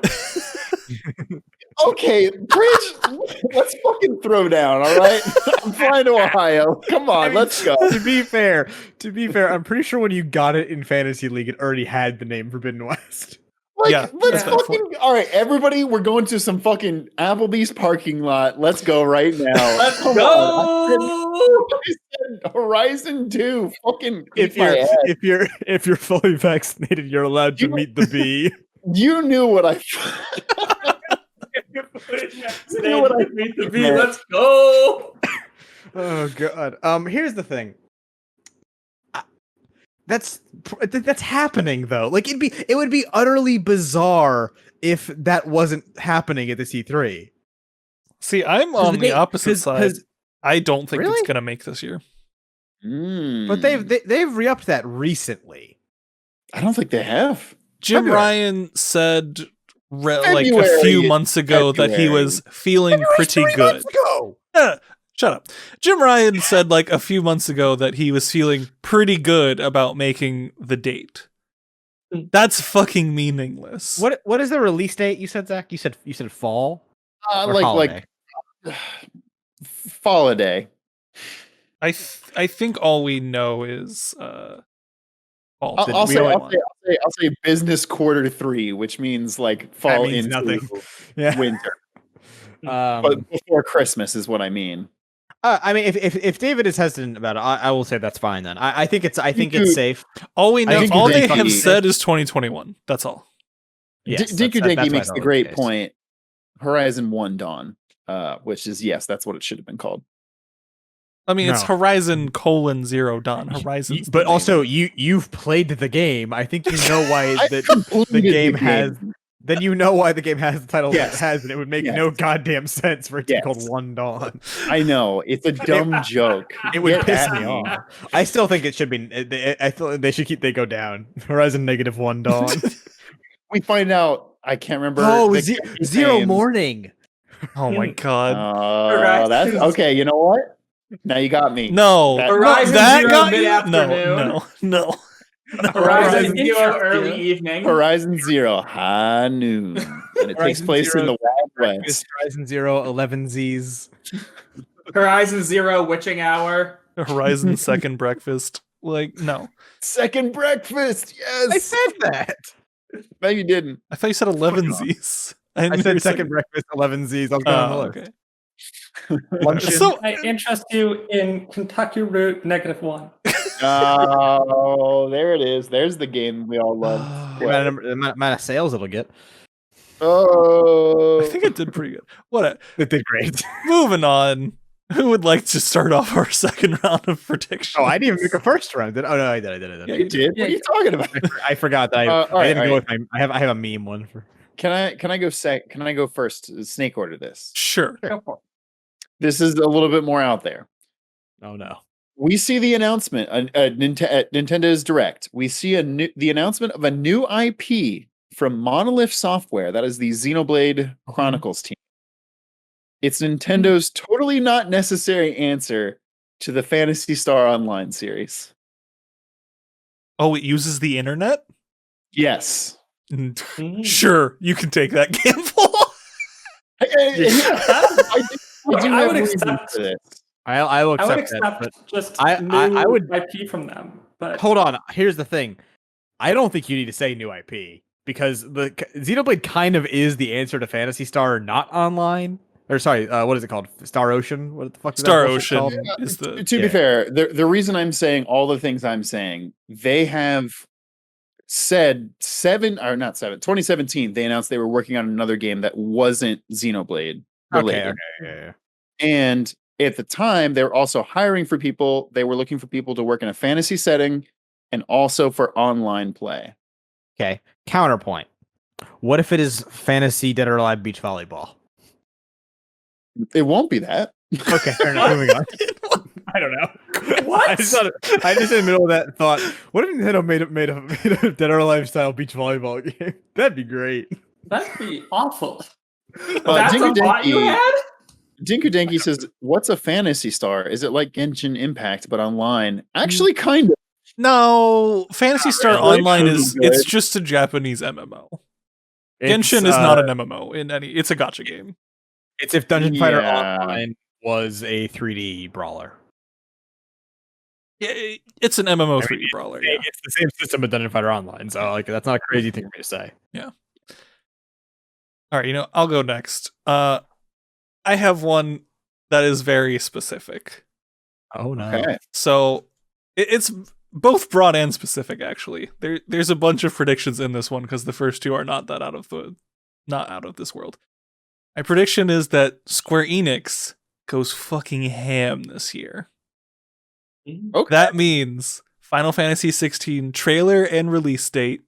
Okay, Bridge, let's fucking throw down, all right? I'm flying to Ohio. Come on, let's go. To be fair, I'm pretty sure when you got it in Fantasy League, it already had the name Forbidden West. Like, Yeah, let's that's fucking all right, everybody. We're going to some fucking Applebee's parking lot. Let's go right now. Let's Come go. on. I said Horizon 2. Fucking If you're fully vaccinated, you're allowed to meet the bee. you knew what I. Meet the bee. Let's go. Oh god. Here's the thing. That's happening though. Like it would be utterly bizarre if that wasn't happening at the C3. See, I'm on the opposite side. I don't think Really? it's gonna make this year. But they've re-upped that recently. I don't think they have. Jim February. Ryan said like a February. few months ago that he was feeling pretty good. Shut up. Jim Ryan said like a few months ago that he was feeling pretty good about making the date. That's fucking meaningless. What is the release date? You said, Zach. You said fall. Or holiday? Fall a day. I think all we know is fall. I'll say business quarter 3, which means like fall means into nothing. Yeah. winter. But before Christmas is what I mean. I mean, if David is hesitant about it, I will say that's fine. Then I think it's safe. All we know, think all they Dinky- have said is 2021. That's all. Yes, Dinku that's Dinky why makes I the thought great it was point. Horizon 1 Dawn, which is yes, that's what it should have been called. I mean, it's No. Horizon : Zero Dawn. Horizon. But also, you've played the game. I think you know why I the completed game has. Then you know why the game has the title Yes. it has, and it would make Yes. no goddamn sense for it to Yes. be called One Dawn. I know it's a dumb joke. It would Get piss at me off. I still think it should be. I feel they should keep. They go down. Horizon -1 Dawn. We find out. I can't remember. Oh, the Zero name. Morning. Oh my god. That's okay. You know what? Now you got me. No. That- Horizon that Zero got you? mid-afternoon. No. Horizon Interesting. Zero early evening. Horizon Zero high noon, and it takes Horizon place Zero in the Wild West. Horizon Zero 11 Z's. Horizon Zero witching hour. Horizon Second Breakfast. Like, no. Second breakfast. Yes, I said that. No, you didn't. I thought you said 11 Z's. I said second breakfast 11 Z's. I was going on the list. Okay. Luncheon. So I interest you in Kentucky Route -1. Oh, there it is. There's the game we all love. The amount of sales it'll get. Oh, I think it did pretty good. What? It did great. Moving on. Who would like to start off our second round of predictions? Oh, I didn't even make a first round. Oh no, I did. yeah, you did. What are you talking about? I forgot that all I didn't right, go all with my. I have a meme one for. Can I go Can I go first? Snake order this. Sure. Go for it. This is a little bit more out there. Oh no. We see the announcement at Nintendo's Direct. We see the announcement of a new IP from Monolith Software. That is the Xenoblade Chronicles team. It's Nintendo's totally not necessary answer to the Phantasy Star Online series. Oh, it uses the internet? Yes. Sure, you can take that gamble. I would accept. I will I would accept that. accept just I new would- IP from them. But Hold on. Here's the thing. I don't think you need to say new IP because the Xenoblade kind of is the answer to Phantasy Star not online. Or sorry, what is it called? Star Ocean? What the fuck is Star that bullshit Ocean called? is the To be fair, the reason I'm saying all the things I'm saying, they have said 2017, they announced they were working on another game that wasn't Xenoblade related. Okay. Yeah. And at the time, they were also hiring for people. They were looking for people to work in a fantasy setting and also for online play. Okay. Counterpoint. What if it is Fantasy Dead or Alive Beach Volleyball? It won't be that. Okay, fair enough. Moving on. I don't know. What? I just in the middle of that thought, what if Nintendo made a Dead or Alive style beach volleyball game? That'd be great. that'd be awful. That's a Dinky thought you Dinky- had? Dinky says, "What's a fantasy star? Is it like Genshin Impact but online?" Actually, kind of. No, Phantasy Star really. Online Could be is good. it's just a Japanese MMO. Genshin is not an MMO in any. It's a gacha game. It's if Dungeon Fighter Yeah. Online was a 3D brawler. Yeah, it's an MMO 3D brawler. Yeah. It's the same system with Dungeon Fighter Online, so like that's not a crazy thing for me to say. All right, I'll go next. I have one that is very specific. Oh no! Okay. So it's both broad and specific, actually. There's a bunch of predictions in this one because the first two are not out of this world. My prediction is that Square Enix goes fucking ham this year. Okay. That means Final Fantasy 16 trailer and release date.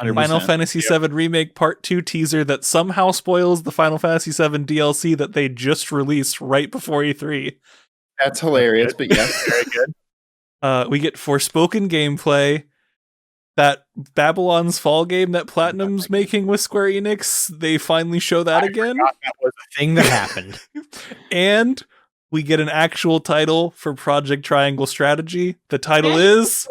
100%. Final Fantasy 7 Remake Part 2 teaser that somehow spoils the Final Fantasy 7 DLC that they just released right before E3. That's hilarious, but yes, very good. We get Forspoken gameplay. That Babylon's Fall game that Platinum's making with Square Enix, they finally show that again. That was a thing that happened. And we get an actual title for Project Triangle Strategy. The title is...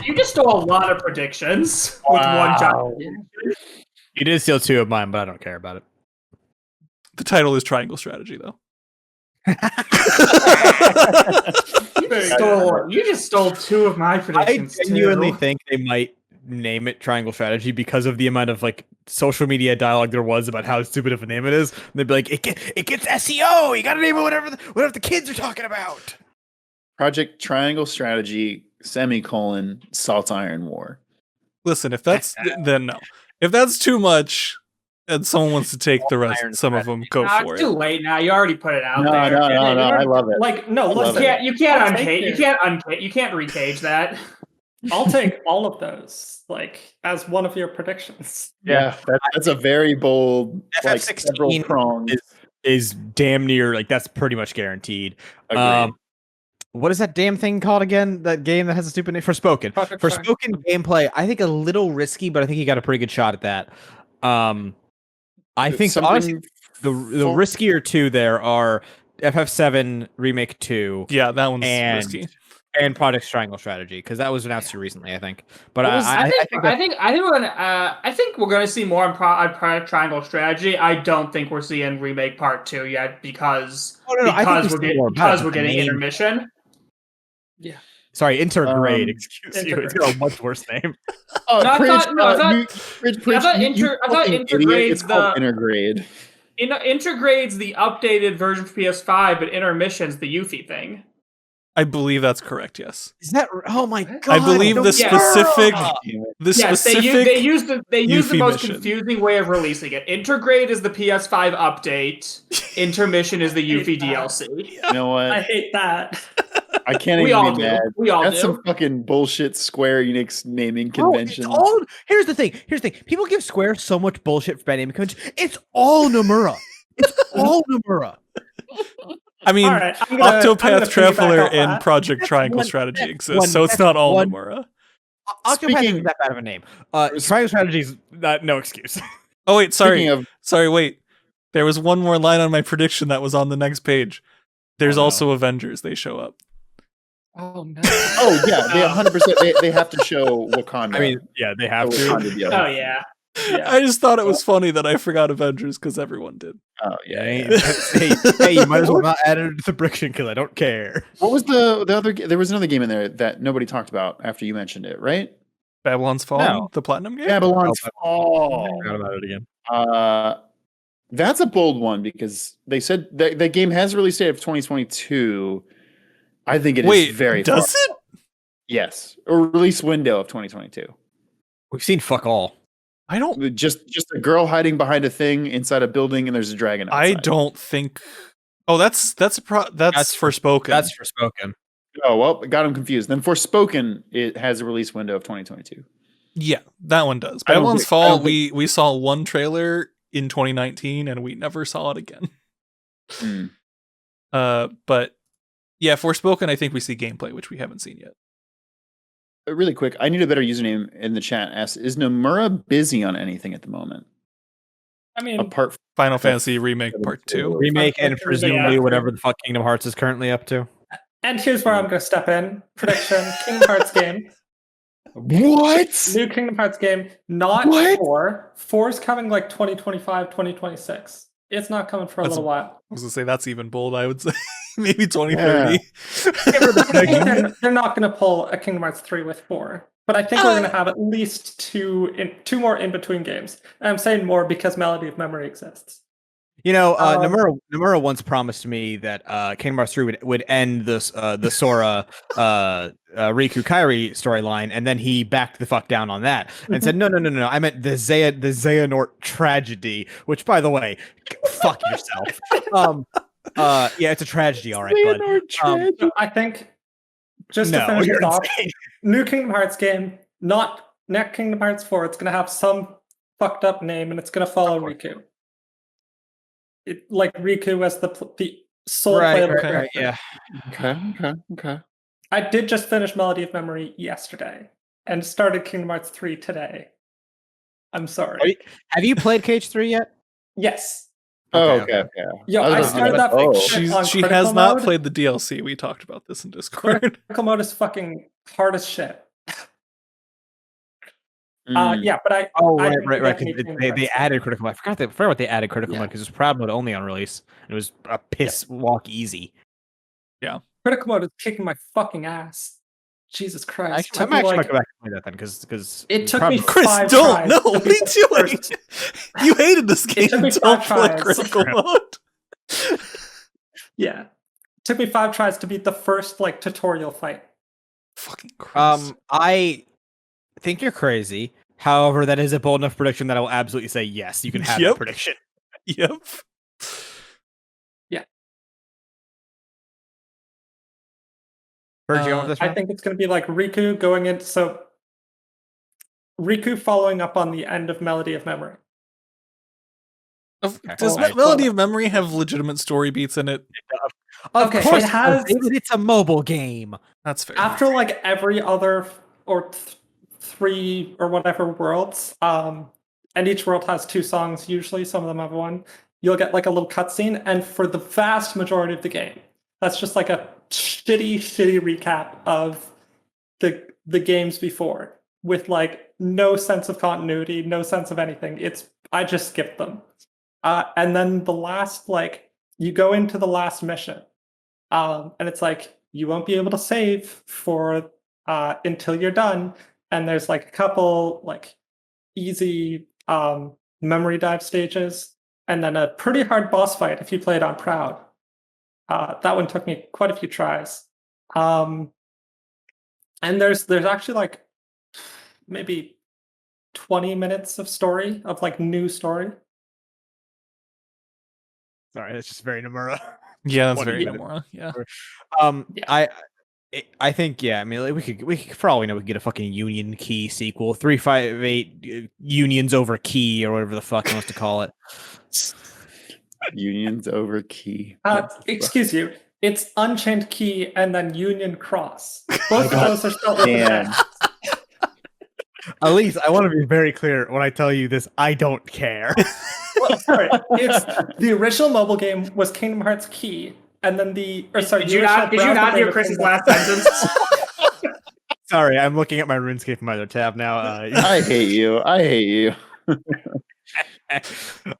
You just stole a lot of predictions with one giant. You did steal two of mine, but I don't care about it. The title is Triangle Strategy, though. You just stole two of my predictions. I genuinely think they might name it Triangle Strategy because of the amount of like social media dialogue there was about how stupid of a name it is. And they'd be like, it gets SEO. You got to name it whatever the kids are talking about. Project Triangle Strategy, Salt Iron War. Listen, if that's then no. If that's too much and someone wants to take the rest, some of them go for It's it. too late now. You already put it out No, there. I love it. Like, no, love listen. You can't I'll uncage. take You it. can't uncage. You can't recage that. I'll take all of those, like, as one of your predictions. Yeah, that's a very bold, like, several FF16 prongs. is damn near like that's pretty much guaranteed. Agreed. What is that damn thing called again? That game that has a stupid name? Forspoken. Project Forspoken gameplay, I think a little risky, but I think he got a pretty good shot at that. I think Something honestly the riskier two there are FF7 Remake 2 Yeah, that one's and risky. and Project Triangle Strategy because that was announced too recently, I think. But I think we're gonna see more on Project Triangle Strategy. I don't think we're seeing Remake Part 2 yet because we're getting intermission. Yeah. Sorry, Intergrade. Excuse you. Intergrade. It's got a much worse name. Oh, No, I Pridge, thought- no, I thought- Pridge, I thought you fucking Intergrade idiot. It's called the- Intergrade. Intergrade's the updated version for PS5, but Intermission's the Yuffie thing. I believe that's correct, yes. Is that? Oh my god! I believe the specific Yes, they used the Yuffie most mission. confusing way of releasing it. Intergrade is the PS5 update. Intermission is the Yuffie DLC. You know what? I hate that. I can't We even all be do. mad. We all That's do. some fucking bullshit Square Enix naming Bro, convention. it's all, here's the thing. People give Square so much bullshit for bad naming convention. It's all Nomura. It's all Nomura. I mean, All right, I'm gonna Octopath piggyback Traveler off and that. Project That's Triangle one- Strategy that's exists, one- so it's that's not all one- Nomura. Octopath Speaking- isn't that bad of a name. Triangle Strategy is no excuse. Oh wait, sorry. Speaking of, Wait. There was one more line on my prediction that was on the next page. There's Oh, no. also Avengers. They show up. Oh no. oh yeah, they 100%. They have to show Wakanda. I mean, yeah, they have the to. Wakanda deal. Oh yeah. Yeah. I just thought it was funny that I forgot Avengers because everyone did. Oh yeah. Hey, you might as well not add it to the prediction because I don't care. What was the other? There was another game in there that nobody talked about after you mentioned it, right? Babylon's Fall, No. the Platinum game? Babylon's I Fall. forgot about it again. That's a bold one because they said that game has a release date of 2022. I think it is Wait, very does far. it? Yes, a release window of 2022. We've seen fuck all. I don't. Just a girl hiding behind a thing inside a building, and there's a dragon outside. I don't think. Oh, that's Forspoken. That's Forspoken. Oh well, got him confused. Then Forspoken, it has a release window of 2022. Yeah, that one does. I don't Babylon's think- I Fall. don't We saw one trailer in 2019, and we never saw it again. Hmm. But yeah, Forspoken. I think we see gameplay, which we haven't seen yet. Really quick, I need a better username in the chat. Asks, is Nomura busy on anything at the moment? I mean, apart from Final Fantasy Remake Part 2. Remake and presumably Yeah. whatever the fuck Kingdom Hearts is currently up to. and here's where I'm going to step in. Prediction: Kingdom Hearts game. what? New Kingdom Hearts game, not What? 4. 4 is coming like 2025, 2026. It's not coming for a That's- little while. I was gonna say that's even bold. I would say maybe 2030. They're not going to pull a Kingdom Hearts 3 with 4. But I think we're going to have at least two more in between games. And I'm saying more because Melody of Memory exists. You know, Nomura once promised me that Kingdom Hearts 3 would end this the Sora Riku Kairi storyline, and then he backed the fuck down on that and said, no, I meant the Xehanort tragedy, which, by the way, fuck yourself. Yeah, it's a tragedy, all right, bud. So I think, just to finish this off, new Kingdom Hearts game, not next Kingdom Hearts 4, it's going to have some fucked up name, and it's going to follow Riku. Like Riku as the sole playable character. Yeah. Okay. I did just finish Melody of Memory yesterday and started Kingdom Hearts 3 today. I'm sorry. Have you played KH3 yet? Yes. Okay. Yo, I I was started gonna- that big oh. shit on She critical has not mode. played the DLC. We talked about this in Discord. Critical mode is fucking hard as shit. Mm. Yeah, but I. Oh, I right. definitely 'Cause think They that's- added critical mode. I forgot what they added critical Yeah. mode because it was Proud Mode only on release. It was a piss walk easy. Critical mode is kicking my fucking ass. Jesus Christ! I'm actually might go back and play that then because It took me Chris, 5 don't. tries No, to what are beat you the doing? first- You hated this game. took me Don't 5 play tries. critical mode. Yeah, it took me 5 tries to beat the first tutorial fight. Fucking Chris. I think you're crazy. However, that is a bold enough prediction that I will absolutely say yes. You can have Yep. that prediction. Yep. Where'd you go with this I one? think it's going to be like Riku going in. So Riku following up on the end of Melody of Memory. Does Alright. Melody of Memory have legitimate story beats in it? Of Okay, course, it has- David, it's a mobile game. That's fair. After every other or 3 or whatever worlds, and each world has 2 songs usually, some of them have 1, you'll get a little cutscene, and for the vast majority of the game, that's just a shitty recap of the games before, with no sense of continuity, no sense of anything. I just skipped them. And then the last, you go into the last mission, and it's you won't be able to save for until you're done. And there's a couple easy memory dive stages, and then a pretty hard boss fight if you play it on Proud. That one took me quite a few tries. And there's actually maybe 20 minutes of story of new story. Sorry, that's just very Nomura. Yeah, that's What very do you- Nomura. Yeah. Yeah. I think I mean we could for all we know we could get a fucking Union Key sequel 358 Unions over Key or whatever the fuck he wants to call it. Unions over Key. Excuse you. It's Unchained Key and then Union Cross. Both of those are spelled with an Damn. X. Elise, I want to be very clear when I tell you this. I don't care. Well, sorry, it's the original mobile game was Kingdom Hearts Key, and then Did you not hear Chris's last sentence? Sorry, I'm looking at my RuneScape from my other tab now. I hate you.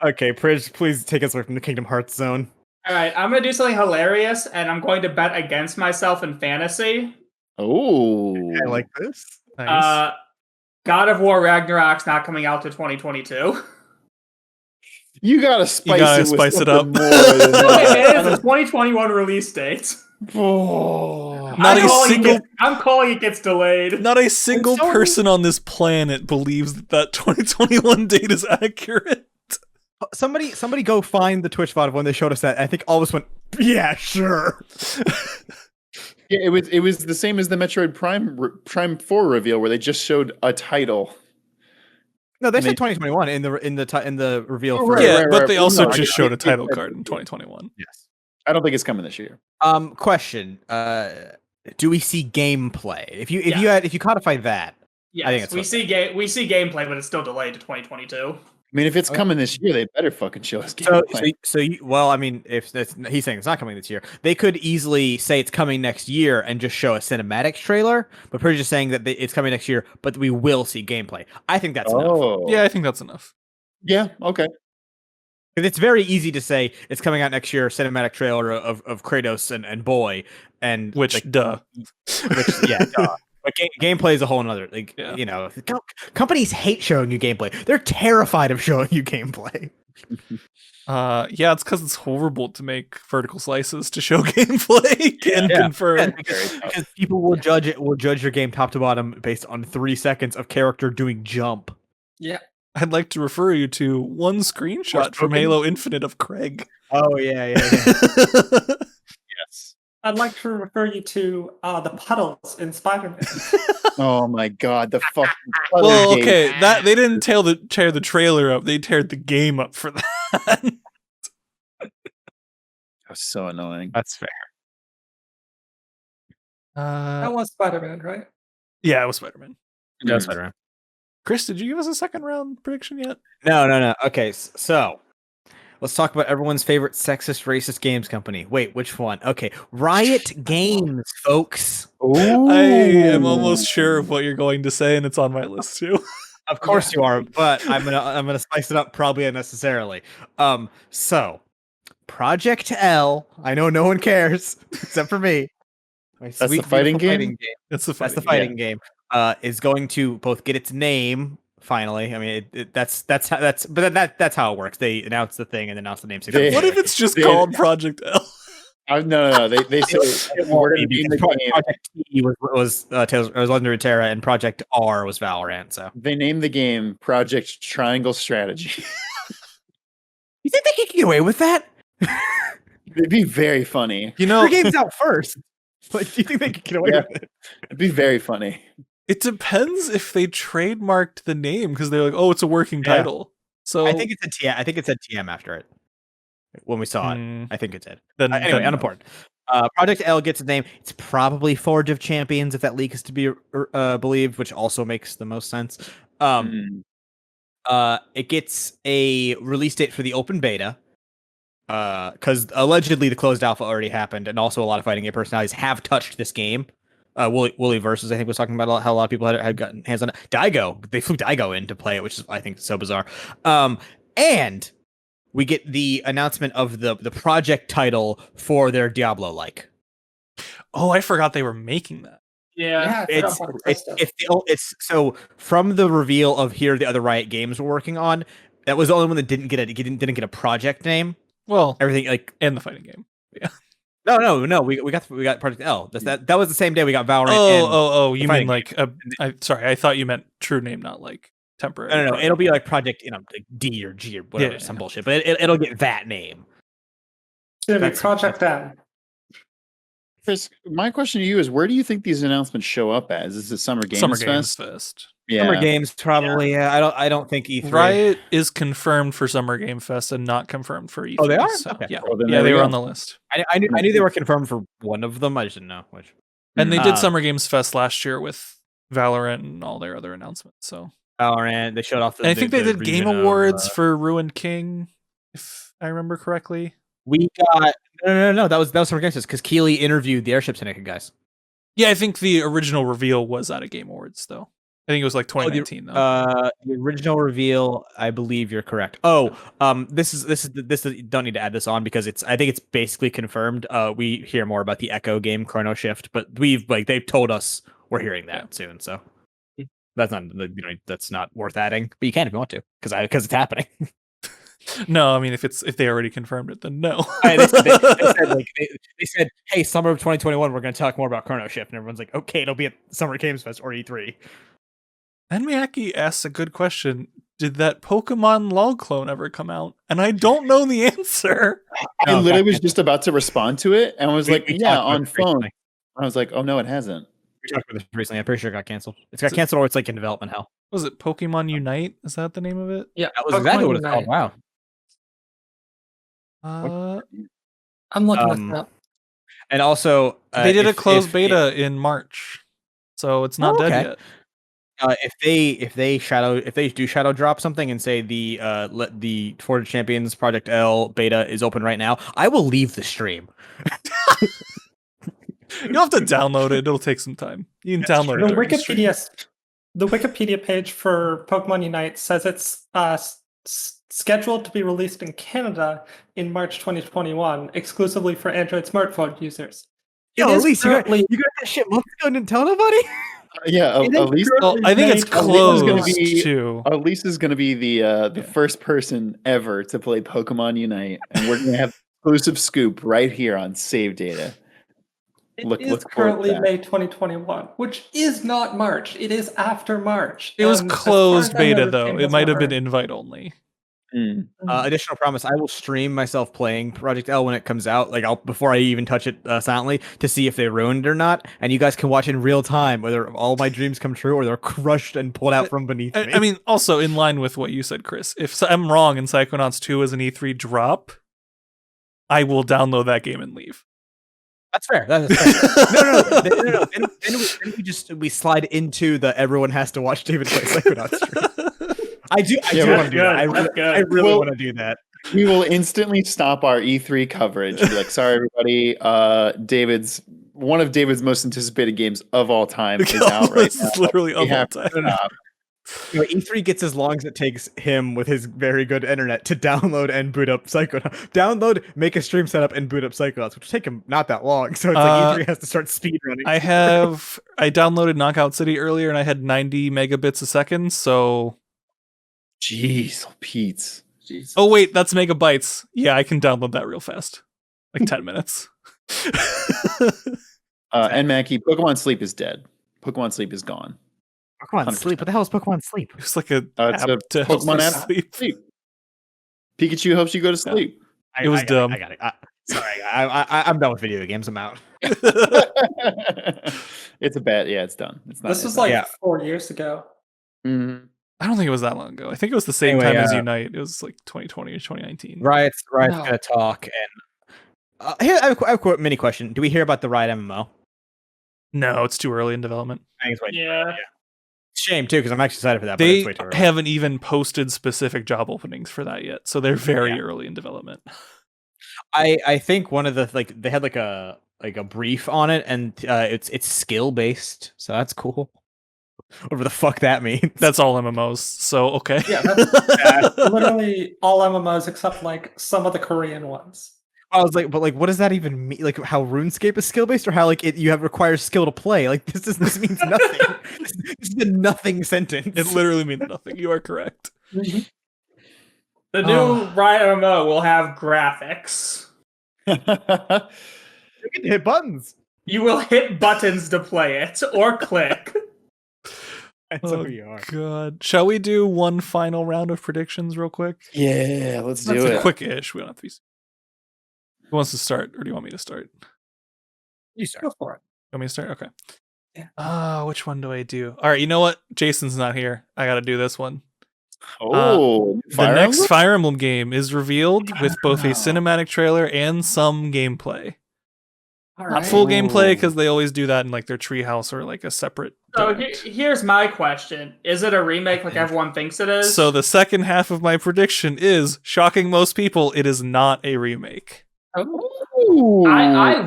Okay, Pridge, please take us away from the Kingdom Hearts zone. All right, I'm going to do something hilarious, and I'm going to bet against myself in fantasy. Oh, I like this. Nice. God of War Ragnarok's not coming out to 2022. you gotta spice gotta it with spice it something up. more than that. It is a 2021 release date. Oh. Not a single I'm calling it gets delayed. Not a single so- person on this planet believes that 2021 date is accurate. Somebody go find the Twitch VOD of when they showed us that. I think all of us went, yeah, sure. Yeah, it was the same as the Metroid Prime 4 reveal where they just showed a title. No, they And said they- 2021 in the reveal. Oh, for right, Yeah, right, but right. they Well, also no, just I- showed a it- title it- card in 2021. Yes. I don't think it's coming this year. Question. Do we see gameplay? If you Yeah. codify that, Yes, I think it's we see gameplay, but it's still delayed to 2022. mean, if it's Okay. coming this year, they better fucking show us So, gameplay. well, I mean, if he's saying it's not coming this year, they could easily say it's coming next year and just show a cinematic trailer. But pretty just saying that it's coming next year, but we will see gameplay. I think that's enough. Yeah, I think that's enough. Yeah. Okay. Because it's very easy to say it's coming out next year, cinematic trailer of Kratos and Boy, and Which, duh. yeah, duh. But gameplay is a whole nother. Like, Yeah. you know, companies hate showing you gameplay. They're terrified of showing you gameplay. Yeah, it's because it's horrible to make vertical slices to show gameplay and confirm. Because people will judge your game top to bottom based on 3 seconds of character doing jump. Yeah. I'd like to refer you to one screenshot from Halo Infinite of Craig. Oh yeah. Yes. I'd like to refer you to the puddles in Spider-Man. Oh my god, the fucking. Well, game. okay, that they didn't tear the trailer up; they teared the game up for that. That's so annoying. That's fair. That was Spider-Man, right? Yeah, it was Spider-Man. Yeah, Spider-Man. Chris, did you give us a second round prediction yet? No. Okay, so let's talk about everyone's favorite sexist, racist games company. Wait, which one? Okay, Riot Games, folks. I am almost sure of what you're going to say, and it's on my list too. Of course you are, but I'm gonna spice it up probably unnecessarily. So Project L. I know no one cares except for me. That's the fighting game? That's the fighting game. Is going to both get its name finally. I mean, that's how it works. They announce the thing and announce the name. What if it's just called Project L? No. They said we're going to name the game. Project T was Legendary Terra, and Project R was Valorant. So they named the game Project Triangle Strategy. You think they could get away with that? It'd be very funny. You know, your game's out first. Like, do you think they could get away with it? It'd be very funny. It depends if they trademarked the name because they're like, oh, it's a working title. So I think it's a TM. I think it said TM after it. When we saw it, I think it did. Anyway, unimportant. Project L gets its name. It's probably Forge of Champions if that leak is to be believed, which also makes the most sense. It gets a release date for the open beta. Because allegedly the closed alpha already happened, and also a lot of fighting game personalities have touched this game. Wooly Versus, I think, was talking about how a lot of people had gotten hands on it. Daigo, they flew Daigo in to play it, which is, I think, so bizarre. And we get the announcement of the project title for their Diablo-like. Oh, I forgot they were making that. Yeah, it's so from the reveal of here the other Riot Games were working on. That was the only one that didn't get a project name. Well, everything like and the fighting game. Yeah. No. We got Project L. That was the same day we got Valorant. Oh. You mean like sorry, I thought you meant true name, not like temporary. No. It'll be like Project, like D or G or whatever, some bullshit. But it'll get that name. It's gonna be Project M. Chris, my question to you is: where do you think these announcements show up as? Is it Summer Games Fest? Yeah. Summer Games probably. Yeah. I don't think E3. Riot is confirmed for Summer Game Fest and not confirmed for E3. Oh, they are. So, okay. Yeah, well, they were on the list. I knew they were confirmed for one of them. I just didn't know which. And they did Summer Games Fest last year with Valorant and all their other announcements. So Valorant, they showed off. I think they did Game Awards for Ruined King, if I remember correctly. We got no. That was Summer Games Fest because Keeley interviewed the Airship Syndicate guys. Yeah, I think the original reveal was at a Game Awards though. I think it was like 2019 though. The original reveal, I believe you're correct. This is don't need to add this on because I think it's basically confirmed. We hear more about the Echo game Chrono Shift, but they've told us we're hearing that soon. So that's not worth adding, but you can if you want to because it's happening. No, I mean if they already confirmed it, then no. They said, hey, summer of 2021, we're going to talk more about Chrono Shift, and everyone's like, okay, it'll be at Summer Games Fest or E3. And Miyaki asks a good question. Did that Pokemon LOL clone ever come out? And I don't know the answer. I literally was just about to respond to it, and I was on phone. Recently. I was like, oh no, it hasn't. We talked about this recently. I'm pretty sure it got canceled. It's got canceled or it's like in development hell. Was it Pokemon Unite? Is that the name of it? Yeah, that was exactly what it's called. Wow. I'm looking at that. And also, they did a closed beta in March, so it's not dead yet. If they do shadow drop something and say the Forge of Champions Project L beta is open right now, I will leave the stream. You'll have to download it. It'll take some time. You can download The it during the stream. The Wikipedia page for Pokemon Unite says it's scheduled to be released in Canada in March 2021, exclusively for Android smartphone users. Yo, Elise, you got that shit months ago and didn't tell nobody? Yeah, at least Well, I think it's closed too. Elise is going to be the first person ever to play Pokemon Unite, and we're going to have exclusive scoop right here on Save Data. It is currently May 2021, which is not March. It is after March. It was closed beta, though. It might have been invite only. Additional promise: I will stream myself playing Project L when it comes out. Like before I even touch it silently to see if they ruined it or not, and you guys can watch in real time whether all my dreams come true or they're crushed and pulled out from beneath me. I mean, also in line with what you said, Chris. If I'm wrong and Psychonauts 2 is an E3 drop, I will download that game and leave. That's fair. That's fair. No. Then we slide into the everyone has to watch David play Psychonauts stream. I do want to do that. I really want to do that. We will instantly stop our E3 coverage and be like, sorry, everybody. One of David's most anticipated games of all time is out right now. Literally of all time. E3 gets as long as it takes him with his very good internet to download and boot up Psychonauts. Download, make a stream setup, and boot up Psychonauts, which take him not that long. So it's like E3 has to start speed running. I downloaded Knockout City earlier and I had 90 megabits a second, so... Jeez, Pete. Oh wait, that's megabytes. Yeah, I can download that real fast. Like 10 minutes. And Mackie, Pokemon Sleep is dead. Pokemon Sleep is gone. Pokemon 100%. Sleep? What the hell is Pokemon Sleep? It's like a Pokemon app sleep. Pikachu helps you go to sleep. It was dumb. I got it. Sorry, I'm done with video games. I'm out. It's a bad. Yeah, it's done. It's not. This was like 4 years ago. Mm-hmm. I don't think it was that long ago. I think it was the same time as Unite. It was like 2020 or 2019. Riot's gonna talk. And here I have a mini question. Do we hear about the Riot MMO? No, it's too early in development. Yeah. Shame too, because I'm actually excited for that. They but it's way too early. haven't even posted specific job openings for that yet, so they're very early in development. I think one of the they had like a brief on it, and it's skill based, so that's cool. Whatever the fuck that means. That's all MMOs, so okay. Yeah, that's literally all MMOs except like some of the Korean ones. I was like, but like, what does that even mean? Like, how RuneScape is skill based, or how like requires skill to play? Like, this means nothing. This is a nothing sentence. It literally means nothing. You are correct. The new Riot MMO will have graphics. You can hit buttons. You will hit buttons to play it or click. That's who you are. God. Shall we do one final round of predictions real quick? Yeah, let's do it. Quick-ish. We don't have to be... Who wants to start, or do you want me to start? You start. Go for it. You want me to start? Okay. Yeah. Which one do I do? All right, you know what? Jason's not here. I got to do this one. The next Fire Emblem game is revealed with both a cinematic trailer and some gameplay. Not full gameplay, because they always do that in like their treehouse or like a separate. So here's my question: is it a remake like everyone thinks it is? So the second half of my prediction is, shocking most people, it is not a remake. I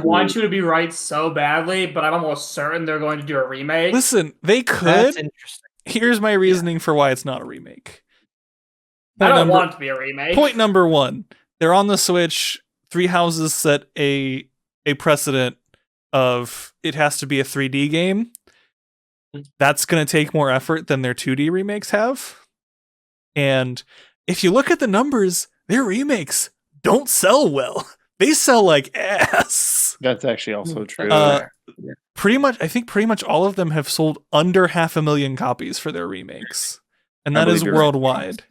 want you to be right so badly, but I'm almost certain they're going to do a remake. Listen, they could. That's interesting. Here's my reasoning for why it's not a remake. I don't want it to be a remake. Point number one: they're on the Switch. Three Houses set a precedent of it has to be a 3D game. That's going to take more effort than their 2D remakes have. And if you look at the numbers, their remakes don't sell well. They sell like ass. That's actually also true. Pretty much all of them have sold under 500,000 copies for their remakes. And that is worldwide.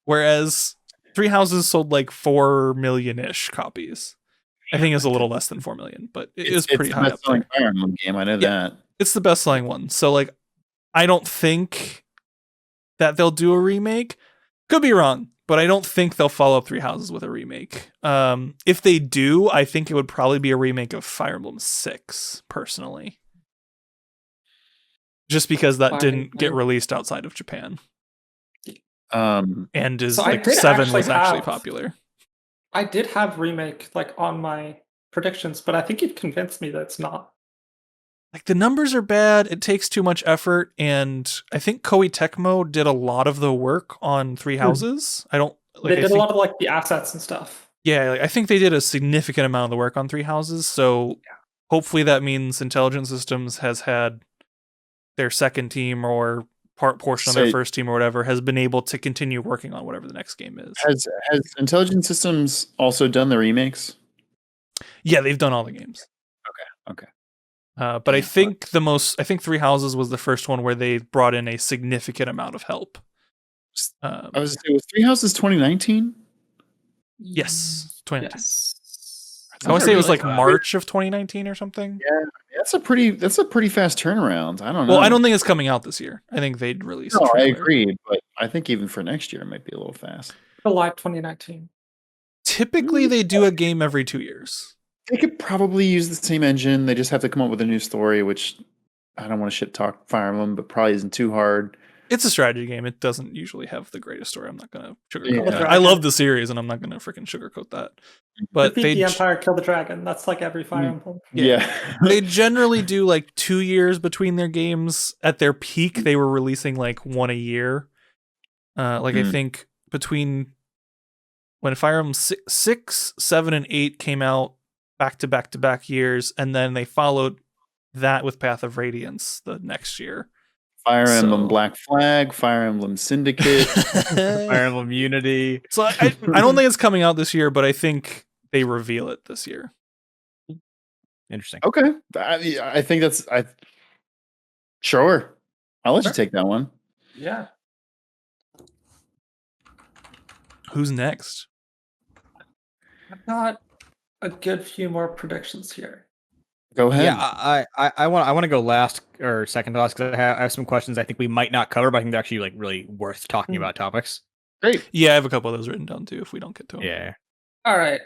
Whereas Three Houses sold like 4 million-ish copies. I think it's a little less than 4 million, but it is pretty high up there. Fire Emblem game, I know that. It's the best selling one. So like, I don't think that they'll do a remake. Could be wrong, but I don't think they'll follow up Three Houses with a remake. If they do, I think it would probably be a remake of Fire Emblem 6, personally. just because that Finding didn't get Blue. released outside of Japan, Um, and is So I like did 7 actually was actually have- popular. I did have remake like on my predictions, but I think you've convinced me that it's not. Like the numbers are bad, it takes too much effort, and I think Koei Tecmo did a lot of the work on Three Houses. I don't like. They did a lot of like the assets and stuff. Yeah, like, I think they did a significant amount of the work on Three Houses. So hopefully that means Intelligent Systems has had their second team or portion of their Say- first team or whatever has been able to continue working on whatever the next game is. has Intelligent Systems also done the remakes? Yeah, they've done all the games. Okay. But I Yeah. think I think Three Houses was the first one where they brought in a significant amount of help. I was Three Houses 2019. Yes, 2019. Yes. I want to say it was really like fast. March of 2019 or something. Yeah, that's a pretty fast turnaround. I don't know. Well, I don't think it's coming out this year. I think they'd release. No, a I trailer. agree, but I think even for next year, it might be a little fast. July 2019. Typically, they do a game every 2 years. They could probably use the same engine. They just have to come up with a new story, which I don't want to shit talk Fire Emblem, but probably isn't too hard. It's a strategy game. It doesn't usually have the greatest story. I'm not going to sugarcoat Yeah. that. I love the series, and I'm not going to freaking sugarcoat that. But Defeat they the Empire, kill the dragon. That's like every Fire Mm. Emblem. Yeah. they generally do like 2 years between their games. At their peak, they were releasing like one a year. I Mm. think between when Fire Emblem 6, 7, and 8 came out back to back to back years, and then they followed that with Path of Radiance the next year. Fire Emblem So- Black Flag, Fire Emblem Syndicate. Fire Emblem Unity. So I don't think it's coming out this year, but I think they reveal it this year. Interesting. Okay. I think sure. I'll let you Sure. take that one. Yeah. Who's next? I've got a good few more predictions here. Go ahead. Yeah, I want to go last or second to last because I have some questions I think we might not cover, but I think they're actually like really worth talking Hmm. about topics. Great. Yeah, I have a couple of those written down too if we don't get to them. Yeah. All right.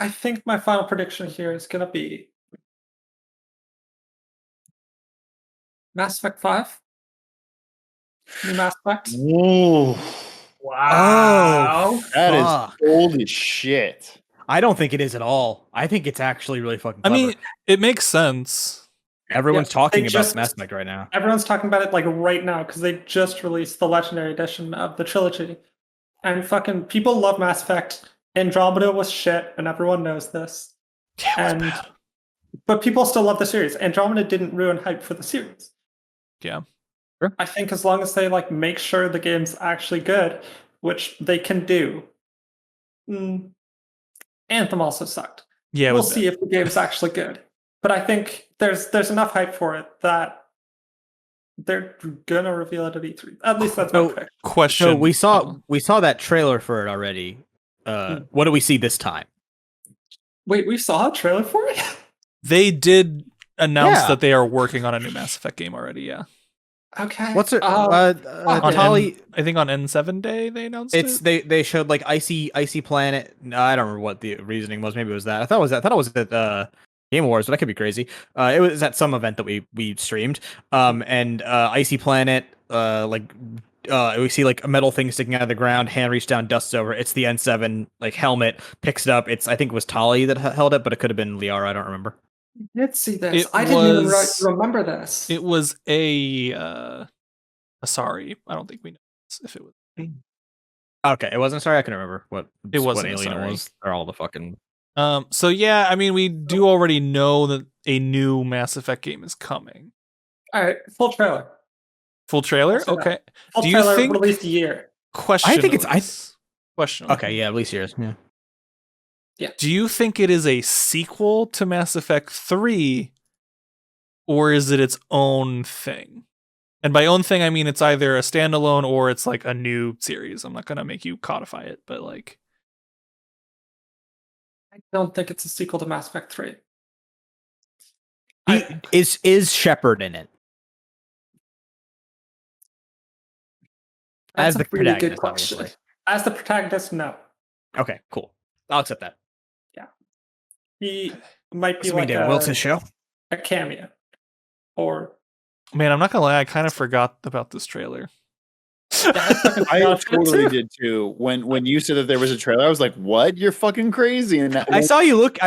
I think my final prediction here is gonna be Mass Effect 5. New Mass Effect. Whoa. Wow. That is Fuck. old as shit. I don't think it is at all. I think it's actually really fucking I clever. mean, it makes sense. Everyone's Yeah, talking they about just- Mass Effect right now. Everyone's talking about it like right now because they just released the Legendary Edition of the trilogy, and fucking people love Mass Effect. Andromeda was shit, and everyone knows this. Yeah, it was And bad. but people still love the series. Andromeda didn't ruin hype for the series. Yeah. Sure. I think as long as they like make sure the game's actually good, which they can do. Anthem also sucked. Yeah, it We'll was see bad. if the game's actually good. But I think there's enough hype for it that they're gonna reveal it at E3. At least that's my So- prediction. Question. So we saw that trailer for it already. Hmm. What do we see this time? Wait, we saw a trailer for it? They did announce Yeah. that they are working on a new Mass Effect game already. Yeah, Okay. What's it? on Tali, I think on N7 Day they announced it's it. they showed like icy planet. No, I don't remember what the reasoning was. Maybe it was that. I thought it was at Game Awards, but I could be crazy. It was at some event that we streamed. And icy planet. We see like a metal thing sticking out of the ground. Hand reached down, dusts over. It's the N7 like helmet. Picks it up. I think it was Tali that held it, but it could have been Liara. I don't remember. I did see this. It I didn't even was- remember this. It was a sorry. I don't think we know if it was. Okay, it wasn't. Sorry, I can remember what It wasn't a alien sorry. it was. They're all the fucking. So yeah, I mean, we do already know that a new Mass Effect game is coming. All right, full trailer. Full trailer. I'll say that. Okay. Full Do you trailer think- released a year. Question. I think question. Okay, yeah, at least yours. Yeah. Do you think it is a sequel to Mass Effect 3 or is it its own thing? And by own thing I mean it's either a standalone or it's like a new series. I'm not going to make you codify it, but like I don't think it's a sequel to Mass Effect 3. Is Shepard in it? That's As the a really good protagonist, question. obviously. As the protagonist, no. Okay, cool. I'll accept that. He might be What's like Wilson's show? a cameo. Or Man, I'm not gonna lie, I kind of forgot about this trailer. I totally did too. When you said that there was a trailer, I was like, "What? You're fucking crazy!" And I saw you look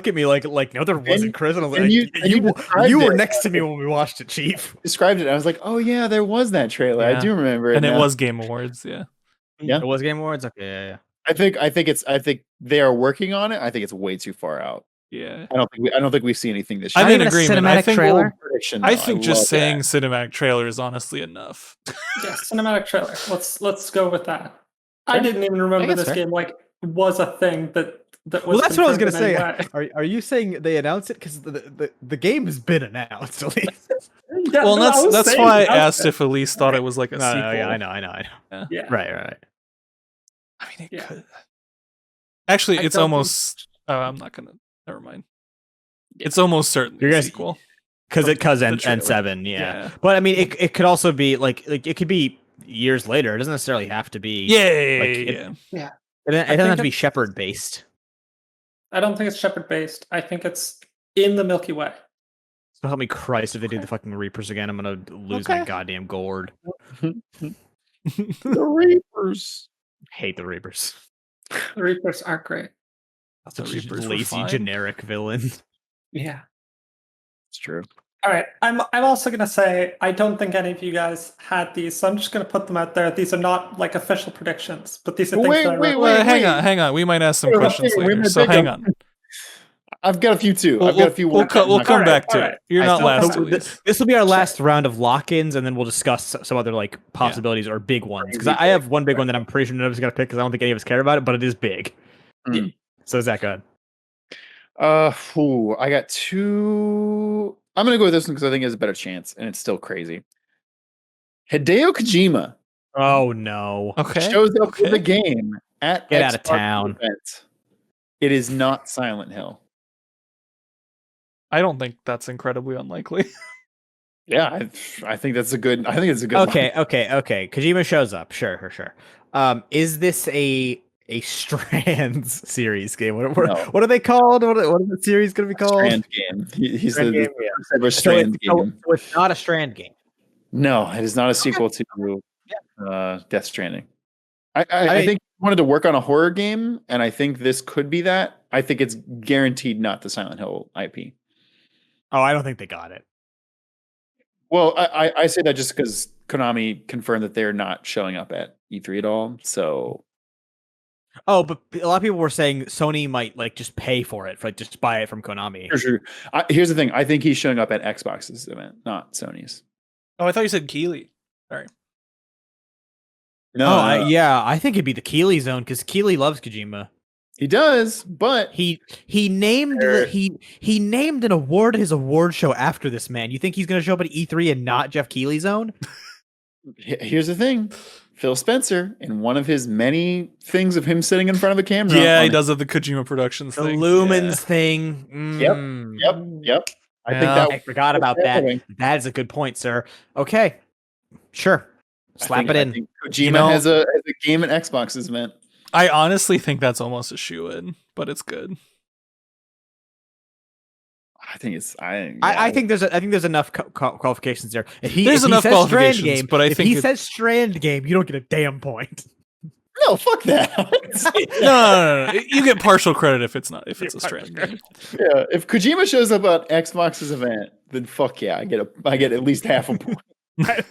at me like no, there wasn't, Chris. And I was like, you were next to me when we watched it, Chief. Described it. I was like, "Oh yeah, there was that trailer. I Yeah. do remember it." And it now. was Game Awards, yeah. Yeah. It was Game Awards. Okay, yeah. I think they are working on it. I think it's way too far out. Yeah. I don't think we see anything this year. I'm in even a agreement. I cinematic think, trailer? Prediction, I though. think just love saying that. cinematic trailer is honestly enough. Yeah, cinematic trailer. Let's go with that. I Fair. didn't even remember guess this fair. game was a thing that was. Well, that's what I was gonna confirmed say. in any way. Are you saying they announced it because the game has been announced? At least. Yeah, Well, no, I was that's saying why I that. asked if Elise thought it was like a No, sequel. yeah, I know. Yeah. Right. I mean, it Yeah. could. Actually, I it's don't almost. I'm not gonna. Never mind. It's almost certainly You're a guys- sequel. Because The and trailer. 7, yeah. Yeah. But I mean, it could also be like it could be years later. It doesn't necessarily have to be. Yeah. It doesn't have think to be it's- Shepard based. I don't think it's Shepard based. I think it's in the Milky Way. So help me Christ, if they do the fucking Reapers again, I'm gonna lose my goddamn gourd. The Reapers. Hate the Reapers. The Reapers aren't great. That's The such Reapers a were lazy fine. generic villain. Yeah. It's true. All right. I'm also gonna say I don't think any of you guys had these, so I'm just gonna put them out there. These are not like official predictions, but these are Well, things wait, that I wait, wrote. Well, wait. hang on. We might ask some Wait, questions wait, later. wait, So wait, hang wait. on. I've got a few too. We'll I've got a few. we'll come Alright, back to alright. it. You're I not still- last, so Elise. This will be our last round of lock-ins, and then we'll discuss some other like possibilities or big ones. Because I have one big one that I'm pretty sure none of us is gonna pick because I don't think any of us care about it, but it is big. Mm. So is that good? I got two. I'm gonna go with this one because I think it has a better chance, and it's still crazy. Hideo Kojima Oh no! Okay. shows up for the Okay. game at Get out of Xbox town. event. It is not Silent Hill. I don't think that's incredibly unlikely. Yeah, I think that's a good. I think it's a good. Okay. Kojima shows up. Sure. Is this a Strands series game? No. What are they called? What is the series going to be called? Strand game. He's Strand the game, yeah. first ever So Strand it's, game. so it's not a Strand game. No, it is not a sequel to Death Stranding. I think he wanted to work on a horror game, and I think this could be that. I think it's guaranteed not the Silent Hill IP. Oh, I don't think they got it. Well, I say that just because Konami confirmed that they're not showing up at E3 at all. So Oh, but a lot of people were saying Sony might like just pay for it, like just buy it from Konami. for sure. Here's the thing: I think he's showing up at Xbox's event, not Sony's. Oh, I thought you said Keeley. Sorry. No, I think it'd be the Keeley zone because Keeley loves Kojima. he does, but He named he named an award at his award show after this man. You think he's gonna show up at E3 and not Jeff Keeley zone? here's the thing: Phil Spencer, in one of his many things of him sitting in front of a camera. Yeah, on he a- does have the Kojima Productions The thing. Lumens thing. Yep. I think Yeah. that I forgot about that. happening. That is a good point, sir. Okay, sure. Slap it in. I think Kojima has a game at Xbox's event. I honestly think that's almost a shoe-in, but it's good. I think it's. I think there's enough qualifications there. If There's if enough says Strand qualifications, game, but I if think he it- says Strand game, you don't get a damn point. No, fuck that. No. You get partial credit if it's a Strand game. Yeah, if Kojima shows up at Xbox's event, then fuck yeah, I get at least half a point. I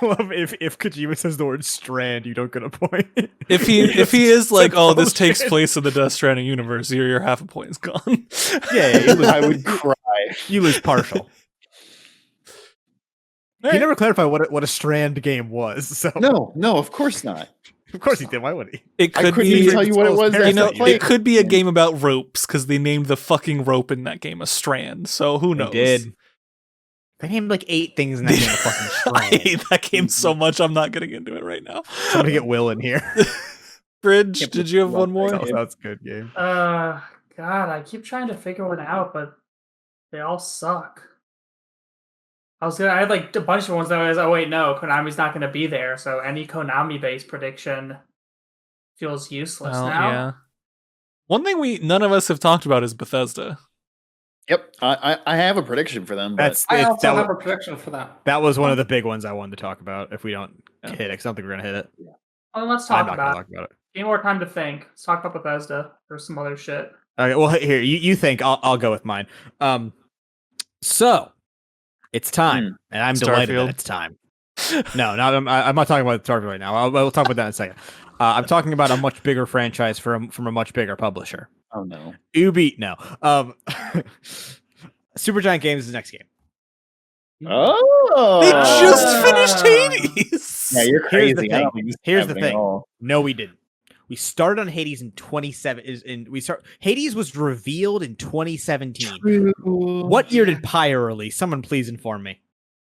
love if Kojima says the word Strand, you don't get a point. If he is like, oh, this bullshit. takes place in the Death Stranding universe, your half a point is gone. Yeah, you lose, I would cry. you lose partial. He Alright. never clarified what a Strand game was. So No, of course not. of course he did. Why would he? It I could couldn't be, even tell you what it was. You know, it could be a game about ropes because they named the fucking rope in that game a strand. So who knows? They did. They named like 8 things in that game. A fucking I Strand. hate that game so much. I'm not getting into it right now. Somebody get Will in here. Bridge, did you have one more? That's a good game. God, I keep trying to figure one out, but they all suck. I had like a bunch of ones that was, oh wait, no, Konami's not gonna be there, so any Konami-based prediction feels useless Well, now. yeah. One thing none of us have talked about is Bethesda. Yep, I have a prediction for them. But I also have a prediction for that. That was one of the big ones I wanted to talk about. If we don't hit it, 'cause I don't think we're gonna hit it. Well, let's I'm talk not about gonna it. talk about it. Give me more time to think. Let's talk about Bethesda or some other shit. Okay, well, here you think. I'll go with mine. So it's time, and I'm delighted Starfield. that it's time. No, I'm not talking about Starfield right now. We'll talk about that in a second. I'm talking about a much bigger franchise from a much bigger publisher. oh no, No. Supergiant Games is the next game. oh, They just finished Hades. Yeah, you're Here's the crazy. I don't thing. think this is Here's the happening at thing. all. No, we didn't. We started on Hades in 27. Hades was revealed in 2017. True. What year did Pyre release? Someone please inform me.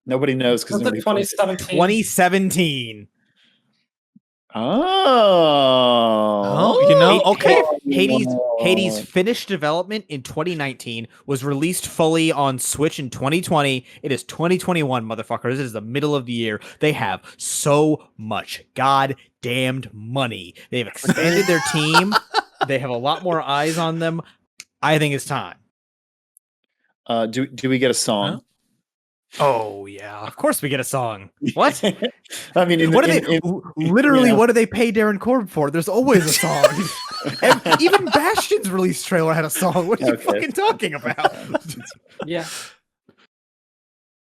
Nobody knows because Was it 2017? 2017. Oh, you know, okay. Hades finished development in 2019, was released fully on Switch in 2020. It is 2021, motherfuckers. It is the middle of the year. They have so much goddamned money. They've expanded their team. They have a lot more eyes on them. I think it's time. Do we get a song? Huh? Oh yeah, of course we get a song. What? I mean, What do they literally? yeah. What do they pay Darren Corbin for? There's always a song. Even Bastion's release trailer had a song. What are you Okay. fucking talking about? Yeah.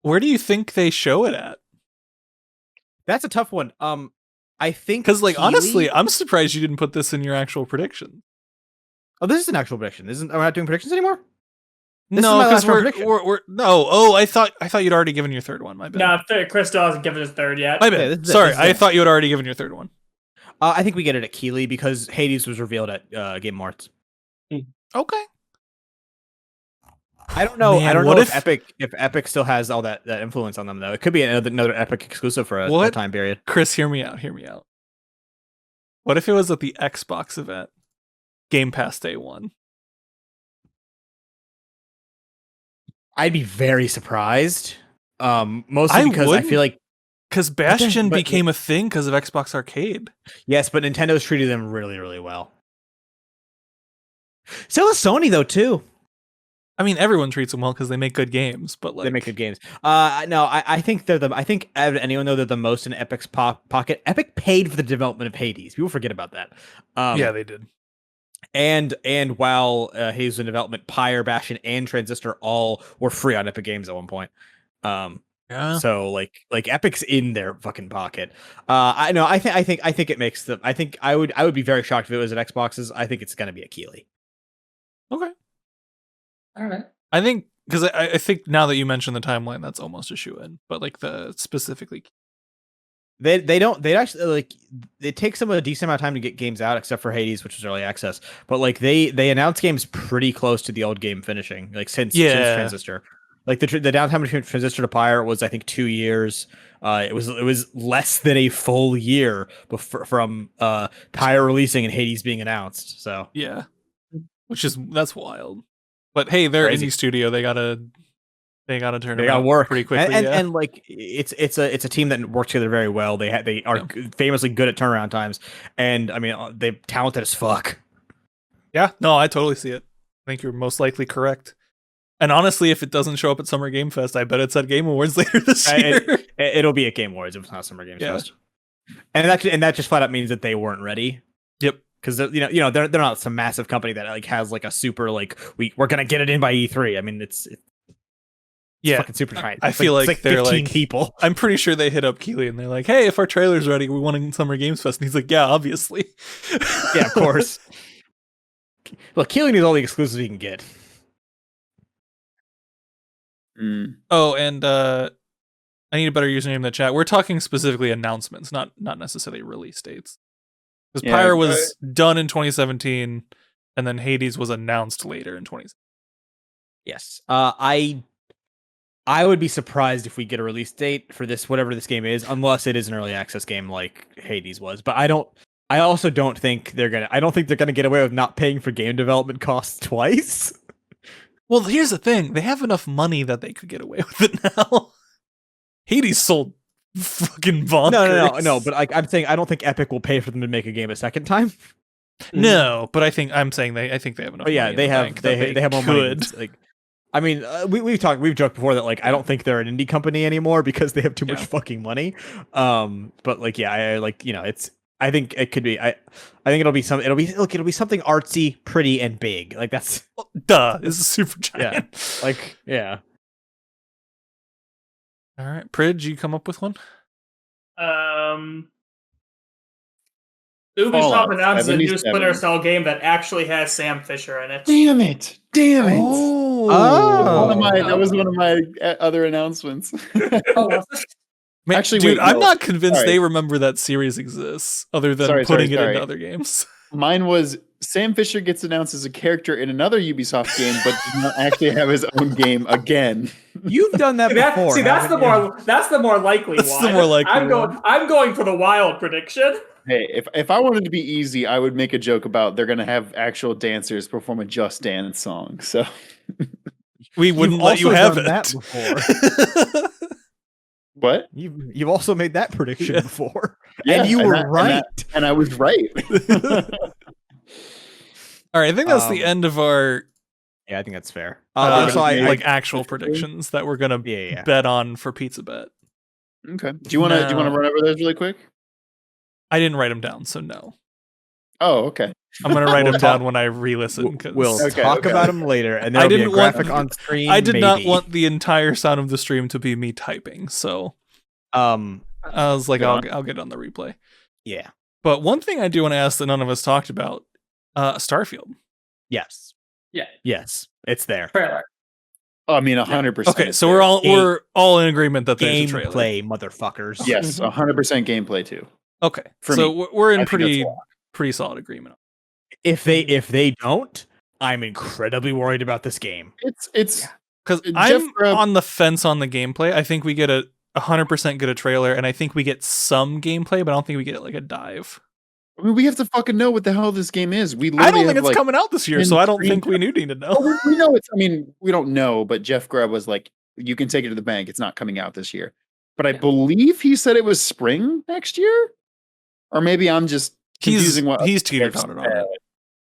Where do you think they show it at? That's a tough one. I think Because, like, Keighley- honestly, I'm surprised you didn't put this in your actual prediction. oh, this is an actual prediction. Are we not doing predictions anymore? This No, is my because last round prediction. we're no. Oh, I thought you'd already given your third one. My bad. No, Chris still hasn't given his third yet. My Yeah, bad. this is it, Sorry, this is I it. thought you had already given your third one. I think we get it at Keighley because Hades was revealed at Game Awards. Okay. I don't know. Man, I don't what know if- if Epic still has all that influence on them though. It could be another Epic exclusive for a What? time period. Chris, hear me out. Hear me out. What if it was at the Xbox event, Game Pass Day 1? I'd be very surprised. Mostly I because I wouldn't. feel like Because Bastion but- became a thing because of Xbox Arcade. yes, but Nintendo's treated them really, really well. So is Sony though too. I mean, everyone treats them well because they make good games, but like They make good games. No, I think they're the. I think anyone know they're the most in Epic's pocket. Epic paid for the development of Hades. People forget about that. yeah, they did. And while Hades was in development, Pyre, Bastion, and Transistor all were free on Epic Games at one point. Yeah. So like Epic's in their fucking pocket. I know. I think it makes the. I think I would be very shocked if it was at Xbox's. I think it's gonna be a Keighley. Okay. All right. I think because I think now that you mentioned the timeline, that's almost a shoe in. But like the specifically, They actually like it takes them a decent amount of time to get games out, except for Hades, which was early access. But like they announce games pretty close to the old game finishing, like since Transistor. Like the downtime between Transistor to Pyre was I think 2 years. It was less than a full year from Pyre releasing and Hades being announced. So yeah, that's wild. But hey, they're Crazy. indie studio. They gotta turn. They around gotta work pretty quickly. and like it's a team that works together very well. They are famously good at turnaround times, and I mean they're talented as fuck. Yeah, no, I totally see it. I think you're most likely correct. And honestly, if it doesn't show up at Summer Game Fest, I bet it's at Game Awards later this year. It'll be at Game Awards if it's not Summer Games Yeah. Fest. And that just flat out means that they weren't ready. Yep. Because they're not some massive company that like has like a super like we're gonna get it in by E3. I mean it's Yeah, fucking super giant. I feel like they're 15 like people. I'm pretty sure they hit up Keighley and they're like, "Hey, if our trailer's ready, we want it in Summer Games Fest." And he's like, "Yeah, obviously." Yeah, of course. Look, Keighley needs all the exclusives he can get. Mm. Oh, and I need a better username in the chat. We're talking specifically announcements, not necessarily release dates. Because Yeah, Pyre was done in 2017, and then Hades was announced later in 2017. Yes. I would be surprised if we get a release date for this, whatever this game is, unless it is an early access game like Hades was. But I also don't think they're gonna get away with not paying for game development costs twice. Well, here's the thing: they have enough money that they could get away with it now. Hades sold fucking bonkers. No. But I'm saying I don't think Epic will pay for them to make a game a second time. No, but I'm saying I think they have enough. But yeah, money in they the have bank that they have more money. could. Than, like I mean, we've joked before that like I don't think they're an indie company anymore because they have too much fucking money. But like I like it's. I think it could be. I think it'll be it'll be something artsy, pretty, and big. Like that's duh. It's a super giant. Yeah. Like yeah. All right, Pridge, you come up with one. Ubisoft announced a new 77. Splinter Cell game that actually has Sam Fisher in it. Damn it! Damn it! Oh. That was one of my other announcements. Oh, was it? Man, Actually, dude, wait, I'm no. not convinced Sorry. they remember that series exists, other than Sorry, putting it sorry. into other games. Mine was Sam Fisher gets announced as a character in another Ubisoft game, but does not actually have his own game again. You've done that before. That's the more likely That's one. the more likely I'm going for the wild prediction. Hey, if I wanted to be easy, I would make a joke about they're gonna have actual dancers perform a Just Dance song. So We wouldn't let you have it. that before. what? You've also made that prediction before, Yeah, and you were right. And I was right. All right, I think that's the end of our Yeah, I think that's fair. so I- like actual predictions that we're gonna bet on for Pizza Bet. Okay. Do you want to run over those really quick? I didn't write them down, so no. Oh, okay. I'm gonna write them down when I re-listen. We'll Okay, talk okay. about them later, and I there'll be a didn't want- graphic on screen. I did not maybe. want the entire sound of the stream to be me typing, so I was like, Go I'll get it on the replay. Yeah. But one thing I do want to ask that none of us talked about, Starfield. Yes. Yeah. Yes. It's there. Trailer. Oh, I mean, 100%. Okay, so we're all in agreement that there's a trailer. Gameplay, motherfuckers. Yes, 100% gameplay too. Okay, For so me. we're in I think that's a lot. pretty solid agreement. If they don't, I'm incredibly worried about this game. It's Because Jeff I'm Grubb- on the fence on the gameplay. I think we get 100% get a trailer, and I think we get some gameplay, but I don't think we get like a dive. I mean, we have to fucking know what the hell this game is. We I literally don't think have, it's like, coming out this year, so I don't think we need to know. Oh, we know it's. I mean, we don't know, but Jeff Grubb was like, "You can take it to the bank. It's not coming out this year." But I believe he said it was spring next year, or maybe I'm just confusing what He's teeter-tottered on it.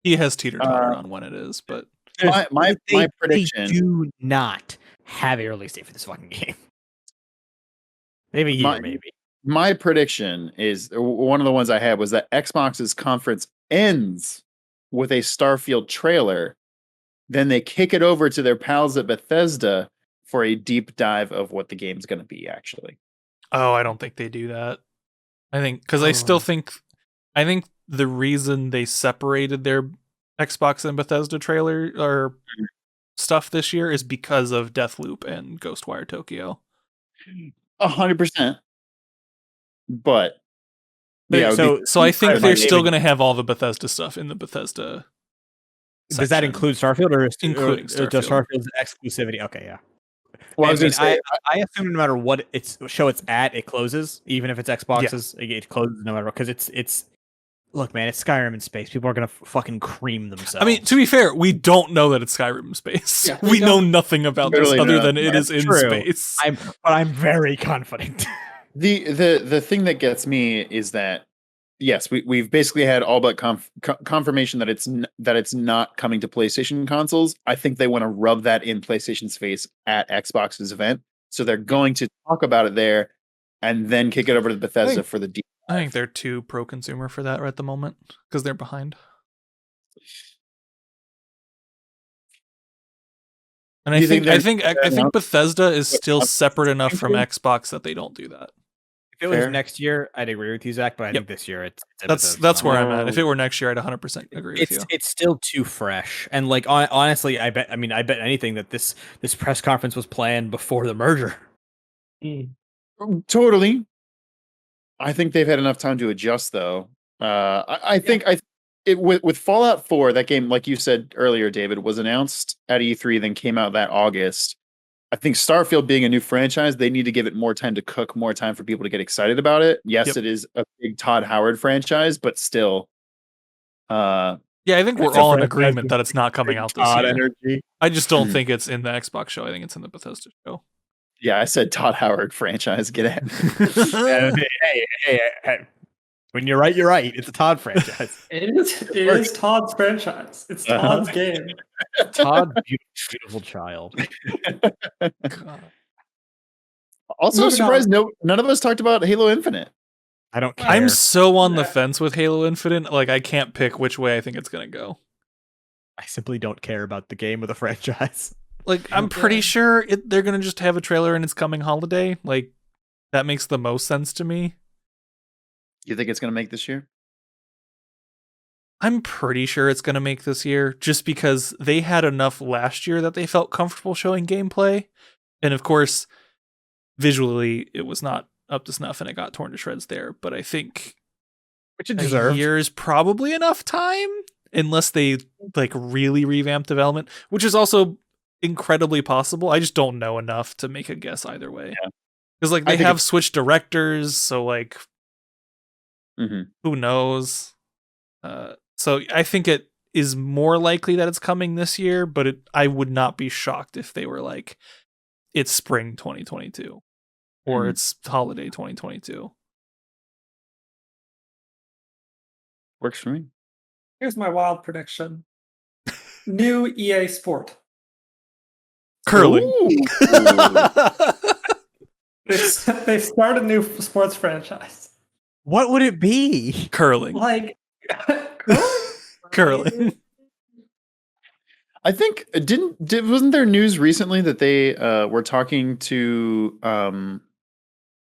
He has teeter-tottered on when it is, but my prediction. They do not have a release date for this fucking game. Maybe a year, maybe. My prediction is one of the ones I had was that Xbox's conference ends with a Starfield trailer. Then they kick it over to their pals at Bethesda for a deep dive of what the game's going to be, actually. oh, I don't think they do that. I think because I think the reason they separated their Xbox and Bethesda trailer or stuff this year is because of Deathloop and Ghostwire Tokyo. 100%. But Yeah, so I think they're still going going to have all the Bethesda stuff in the Bethesda. Does that section. include Starfield or Including just Starfield's exclusivity? Okay, yeah. Well, I assume no matter what show it's at, it closes. Even if it's Xbox's, it closes no matter what. Because it's look, man, it's Skyrim in space. People are gonna fucking cream themselves. I mean, to be fair, we don't know that it's Skyrim in space. Yeah, we know nothing about this Literally other not. than it is in True. space. I'm very confident. The thing that gets me is that yes, we've basically had all but confirmation that it's not coming to PlayStation consoles. I think they want to rub that in PlayStation's face at Xbox's event, so they're going to talk about it there, and then kick it over to Bethesda for the deep. I think they're too pro-consumer for that right at the moment because they're behind. And I think Bethesda is still separate enough from Xbox that they don't do that. If it was next year, I'd agree with you, Zach. But I think this year that's where I'm at. If it were next year, I'd 100% agree with you. It's still too fresh, and like honestly, I bet anything that this press conference was planned before the merger. Totally. I think they've had enough time to adjust, though. I think with Fallout 4, that game, like you said earlier, David, was announced at E3, then came out that August. I think Starfield being a new franchise, they need to give it more time to cook, more time for people to get excited about it. Yes, it is a big Todd Howard franchise, but still. Yeah, I think we're all in agreement that it's not coming out this year. Energy. I just don't think it's in the Xbox show. I think it's in the Bethesda show. Yeah, I said Todd Howard franchise. Get it. Hey, When you're right, you're right. It's a Todd franchise. It is Todd's franchise. It's Todd's game. Todd, beautiful child. God. Also, Moving surprised none of us talked about Halo Infinite. I don't care. I'm so on the Yeah. fence with Halo Infinite. Like, I can't pick which way I think it's gonna go. I simply don't care about the game or the franchise. Like, I'm pretty sure they're gonna just have a trailer and it's coming holiday. Like, that makes the most sense to me. You think it's going to make this year? I'm pretty sure it's gonna make this year, just because they had enough last year that they felt comfortable showing gameplay, and of course, visually it was not up to snuff and it got torn to shreds there. But I think Which it a deserved. year is probably enough time, unless they like really revamp development, which is also incredibly possible. I just don't know enough to make a guess either way. Yeah. Because like I they think have switched directors, so like Mhm. who knows? So I think it is more likely that it's coming this year, but I would not be shocked if they were like, it's spring 2022 or Mhm. it's holiday 2022. Works for me. Here's my wild prediction. New EA Sport. Curling. Ooh. They've started a new sports franchise. What would it be? Curling. Like, Curling. I think wasn't there news recently that they were talking to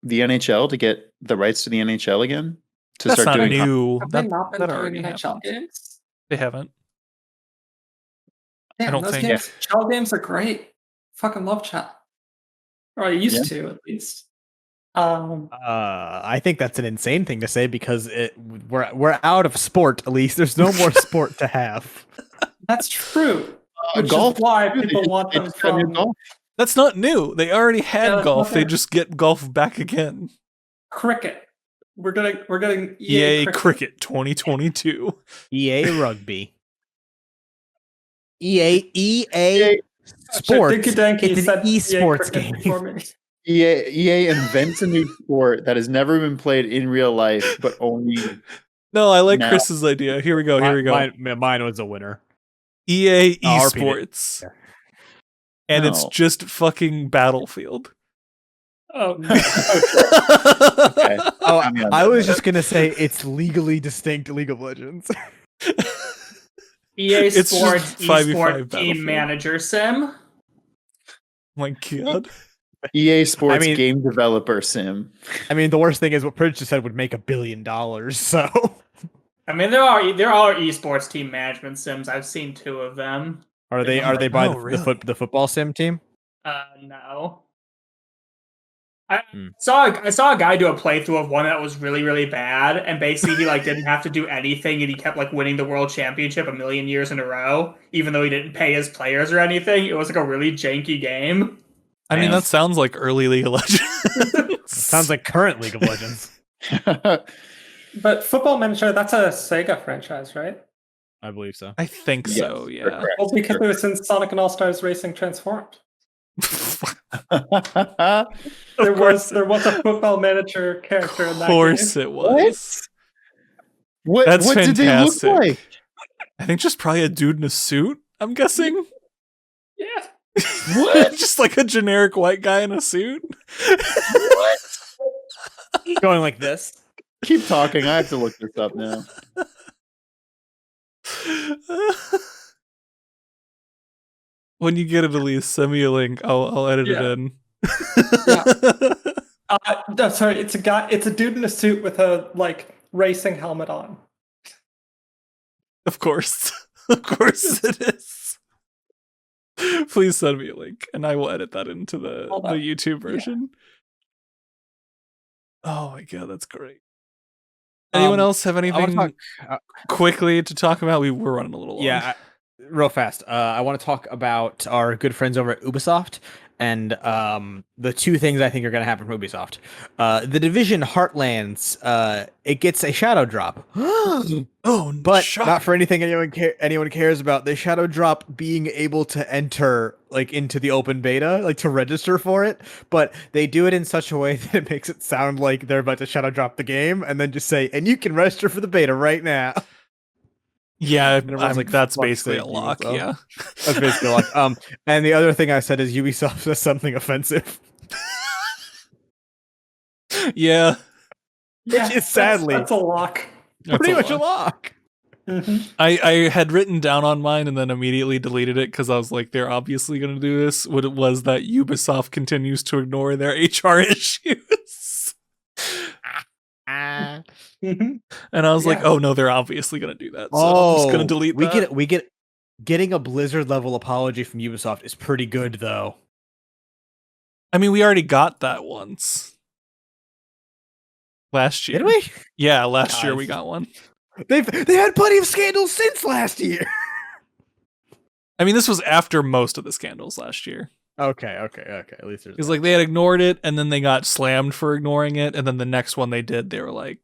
the NHL to get the rights to the NHL again to That's start not doing new. Have they That, not been that doing already NHL happened. games? They haven't. Damn, don't those think- games, NHL games are great. Fucking love chat. Or I used to, at least. I think that's an insane thing to say because we're out of sport. At least there's no more sport to have. That's true. Which golf, is why too. They people just- want they them just got new from golf. That's not new. They already had that's golf. not They fair. just get golf back again. cricket. We're getting EA cricket. Cricket 2022. EA Rugby. EA Sports. Dinky It's said an EA esports cricket game. before me. EA invents a new sport that has never been played in real life, but only No, I like Now- Chris's idea. Here we go. Here we go. Mine was a winner. EA I'll repeat it. Esports. And it's No. just fucking Battlefield. Oh, no. Okay. Oh, I'm on I that. was just gonna say it's legally distinct League of Legends. EA It's just Sports 5v5 Esport Team Battlefield. Manager Sim. My God. EA Sports I mean- game developer sim. I mean, the worst thing is what Pridge just said would make $1 billion. So I mean, there are esports team management sims. I've seen 2 of them. are they by Oh, really? the football sim team? No. I Hmm. saw a guy do a playthrough of one that was really, really bad, and basically he like didn't have to do anything, and he kept like winning the world championship a million years in a row, even though he didn't pay his players or anything. It was like a really janky game. I mean, Man. that sounds like early League of Legends. Sounds like current League of Legends. But Football Manager, that's a Sega franchise, right? I believe so. I think Yes, so, you're yeah. correct. Well, because it was since Sonic and All Stars Racing Transformed. There was a Football Manager character in Of that course game. it was. what That's what did they fantastic. look like? I think just probably a dude in a suit, I'm guessing. Yeah. What? Just like a generic white guy in a suit. Going like this. Keep talking. I have to look this up now. When you get it, Elise, send me a link. I'll edit it Yeah. in. No, sorry, it's a guy. It's a dude in a suit with a like racing helmet on. Of course. Of course it is. Please send me a link and I will edit that into the Hold on. YouTube version. Oh my God, that's great. Anyone else have I wanna anything talk- quickly to talk about? We're running a little long. Yeah, real fast. I want to talk about our good friends over at Ubisoft and the two things I think are going to happen from Ubisoft. The Division Heartlands, it gets a shadow drop. Oh, But shocking. not for anything anyone cares about. The shadow drop being able to enter like into the open beta, like to register for it, but they do it in such a way that it makes it sound like they're about to shadow drop the game, and then just say, "And you can register for the beta right now." Yeah, And everyone's like, that's "Fuck's basically a sake, lock. Ubisoft." Yeah. That's basically like And the other thing I said is Ubisoft says something offensive, Yeah. which is sadly that's a lock. pretty much a lock. I had written down on mine and then immediately deleted it because I was like, they're obviously going to do this. What it was that Ubisoft continues to ignore their HR issues. And I was like, Yeah. oh no, they're obviously going to do that. So I'm just going to delete that. We get getting a Blizzard level apology from Ubisoft is pretty good though. I mean, we already got that once. Last year. Did we? Yeah, last year we Guys. got one. They had plenty of scandals since last year. I mean, this was after most of the scandals last year. Okay. At least there's Because like they had ignored it, and then they got slammed for ignoring it, and then the next one they did, they were like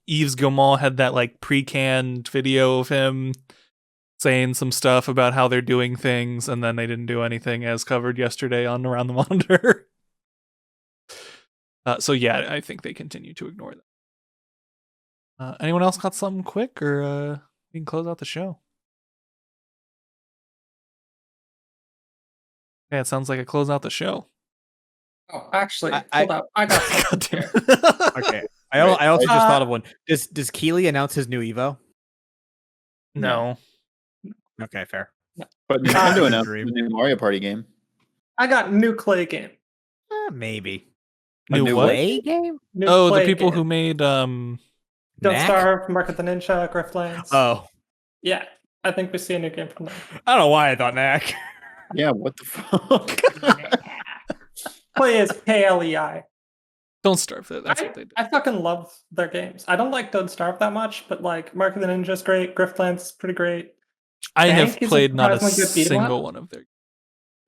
Yves Guillemot had that like pre-canned video of him saying some stuff about how they're doing things, and then they didn't do anything as covered yesterday on Around the Monitor. So yeah, I think they continue to ignore that. Anyone else got something quick, or we can close out the show? Yeah, it sounds like a close out the show. Oh, actually, I- hold up. I got something God here. damn. okay. I also just thought of one. Does Keeley announce his new Evo? No. Okay, fair. But Nintendo announced Dream. the new Mario Party game. I got new Clay game. Maybe. New new what? Play game? New Oh, the Clay people game. who made Don't Knack? Starve, Mark of the Ninja, Griftlands. Oh, Yeah, I think we see a new game from them. I don't know why I thought Knack. Yeah, what the fuck? Play is KLEI. Don't Starve. That's what they did. I fucking love their games. I don't like Don't Starve that much, but like Mark of the Ninja is great. Griftlands is pretty great. I Tank have is a played not a surprisingly good beat 'em single up. one of their.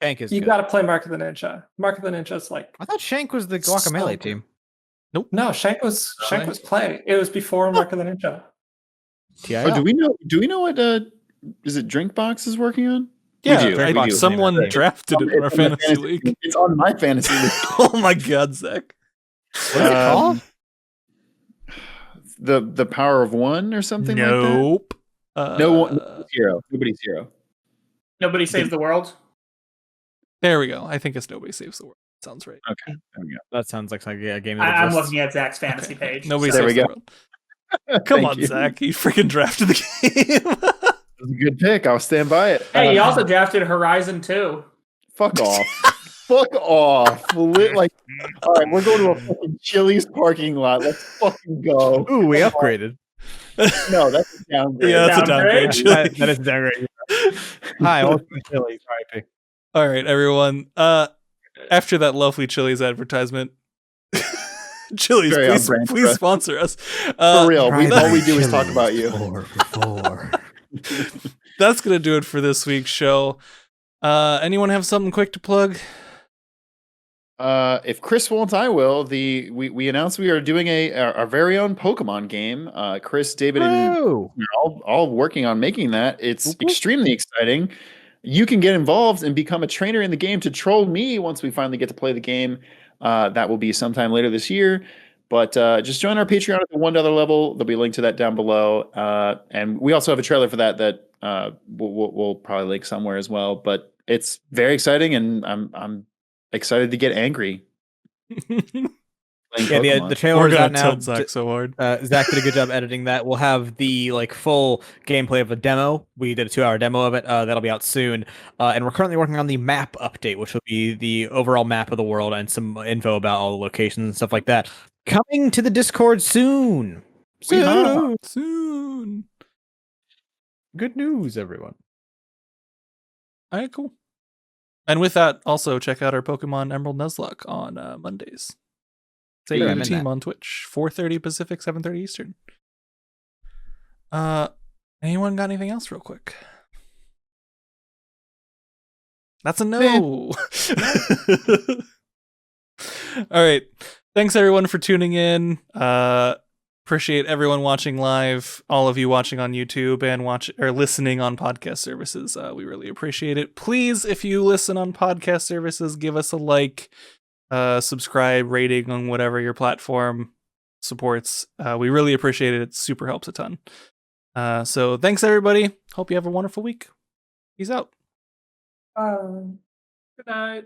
Shank is You good. got to play Mark of the Ninja. Mark of the Ninja is like I thought Shank was the So Guacamelee good. team. no Shank was Clay. It was before Mark of the Ninja. TIL. Oh, do we know what is it Drinkbox is working on? Yeah, do, I- we do. someone Right. drafted it in our It's on my fantasy league. It's on my fantasy league. Oh my god, Zach! What is it called? The Power of One or something like that? Nope. No one, nobody's hero. Nobody's hero. Nobody saves the world. There we go. I think it's Nobody Saves the World. Sounds right. Okay, there we go. That sounds like a game that I'm exists. looking at Zach's fantasy Okay. page. Nobody so- There Saves we the go. World. Come Thank on, you. Zach. You freaking drafted the game. That was a good pick. I'll stand by it. Hey, he also drafted Horizon 2. Fuck off. Fuck off. Like, all right, we're going to a fucking Chili's parking lot. Let's fucking go. Ooh, we upgraded. No, that's a downgrade. Yeah, that's a Downgrade? downgrade. That is downgrade. Hi, welcome to Chili's. RIP. All right, everyone. After that lovely Chili's advertisement, Chili's, Very on please, brand for please us. sponsor us. For real. Try All we the do is talk Chili's about you. before. That's gonna do it for this week's show. Anyone have something quick to plug? If Chris won't, I will. We announced we are doing our very own Pokemon game. Chris, David, and Woo! we're all working on making that. It's Whoop, whoop. extremely exciting. You can get involved and become a trainer in the game to troll me once we finally get to play the game. That will be sometime later this year. But just join our Patreon at the $1 level. There'll be a link to that down below. And we also have a trailer for that we'll probably link somewhere as well. But it's very exciting, and I'm excited to get angry. playing Yeah, Pokemon. the trailer We're is gonna out now. tilt Zach so hard. Zach did a good job editing that. We'll have the full gameplay of a demo. We did a 2-hour demo of it. That'll be out soon. And we're currently working on the map update, which will be the overall map of the world and some info about all the locations and stuff like that. Coming to the Discord soon. Soon. Good news, everyone. All right, cool. And with that, also check out our Pokemon Emerald Nuzlocke on Mondays. Say Sure, you're I'm the in team that. on Twitch, 4:30 Pacific, 7:30 Eastern. Anyone got anything else real quick? That's a no. All right. Thanks everyone for tuning in. Appreciate everyone watching live, all of you watching on YouTube and listening on podcast services. We really appreciate it. Please, if you listen on podcast services, give us a like, subscribe, rating on whatever your platform supports. We really appreciate it. It super helps a ton. So thanks everybody. Hope you have a wonderful week. Peace out. Good night.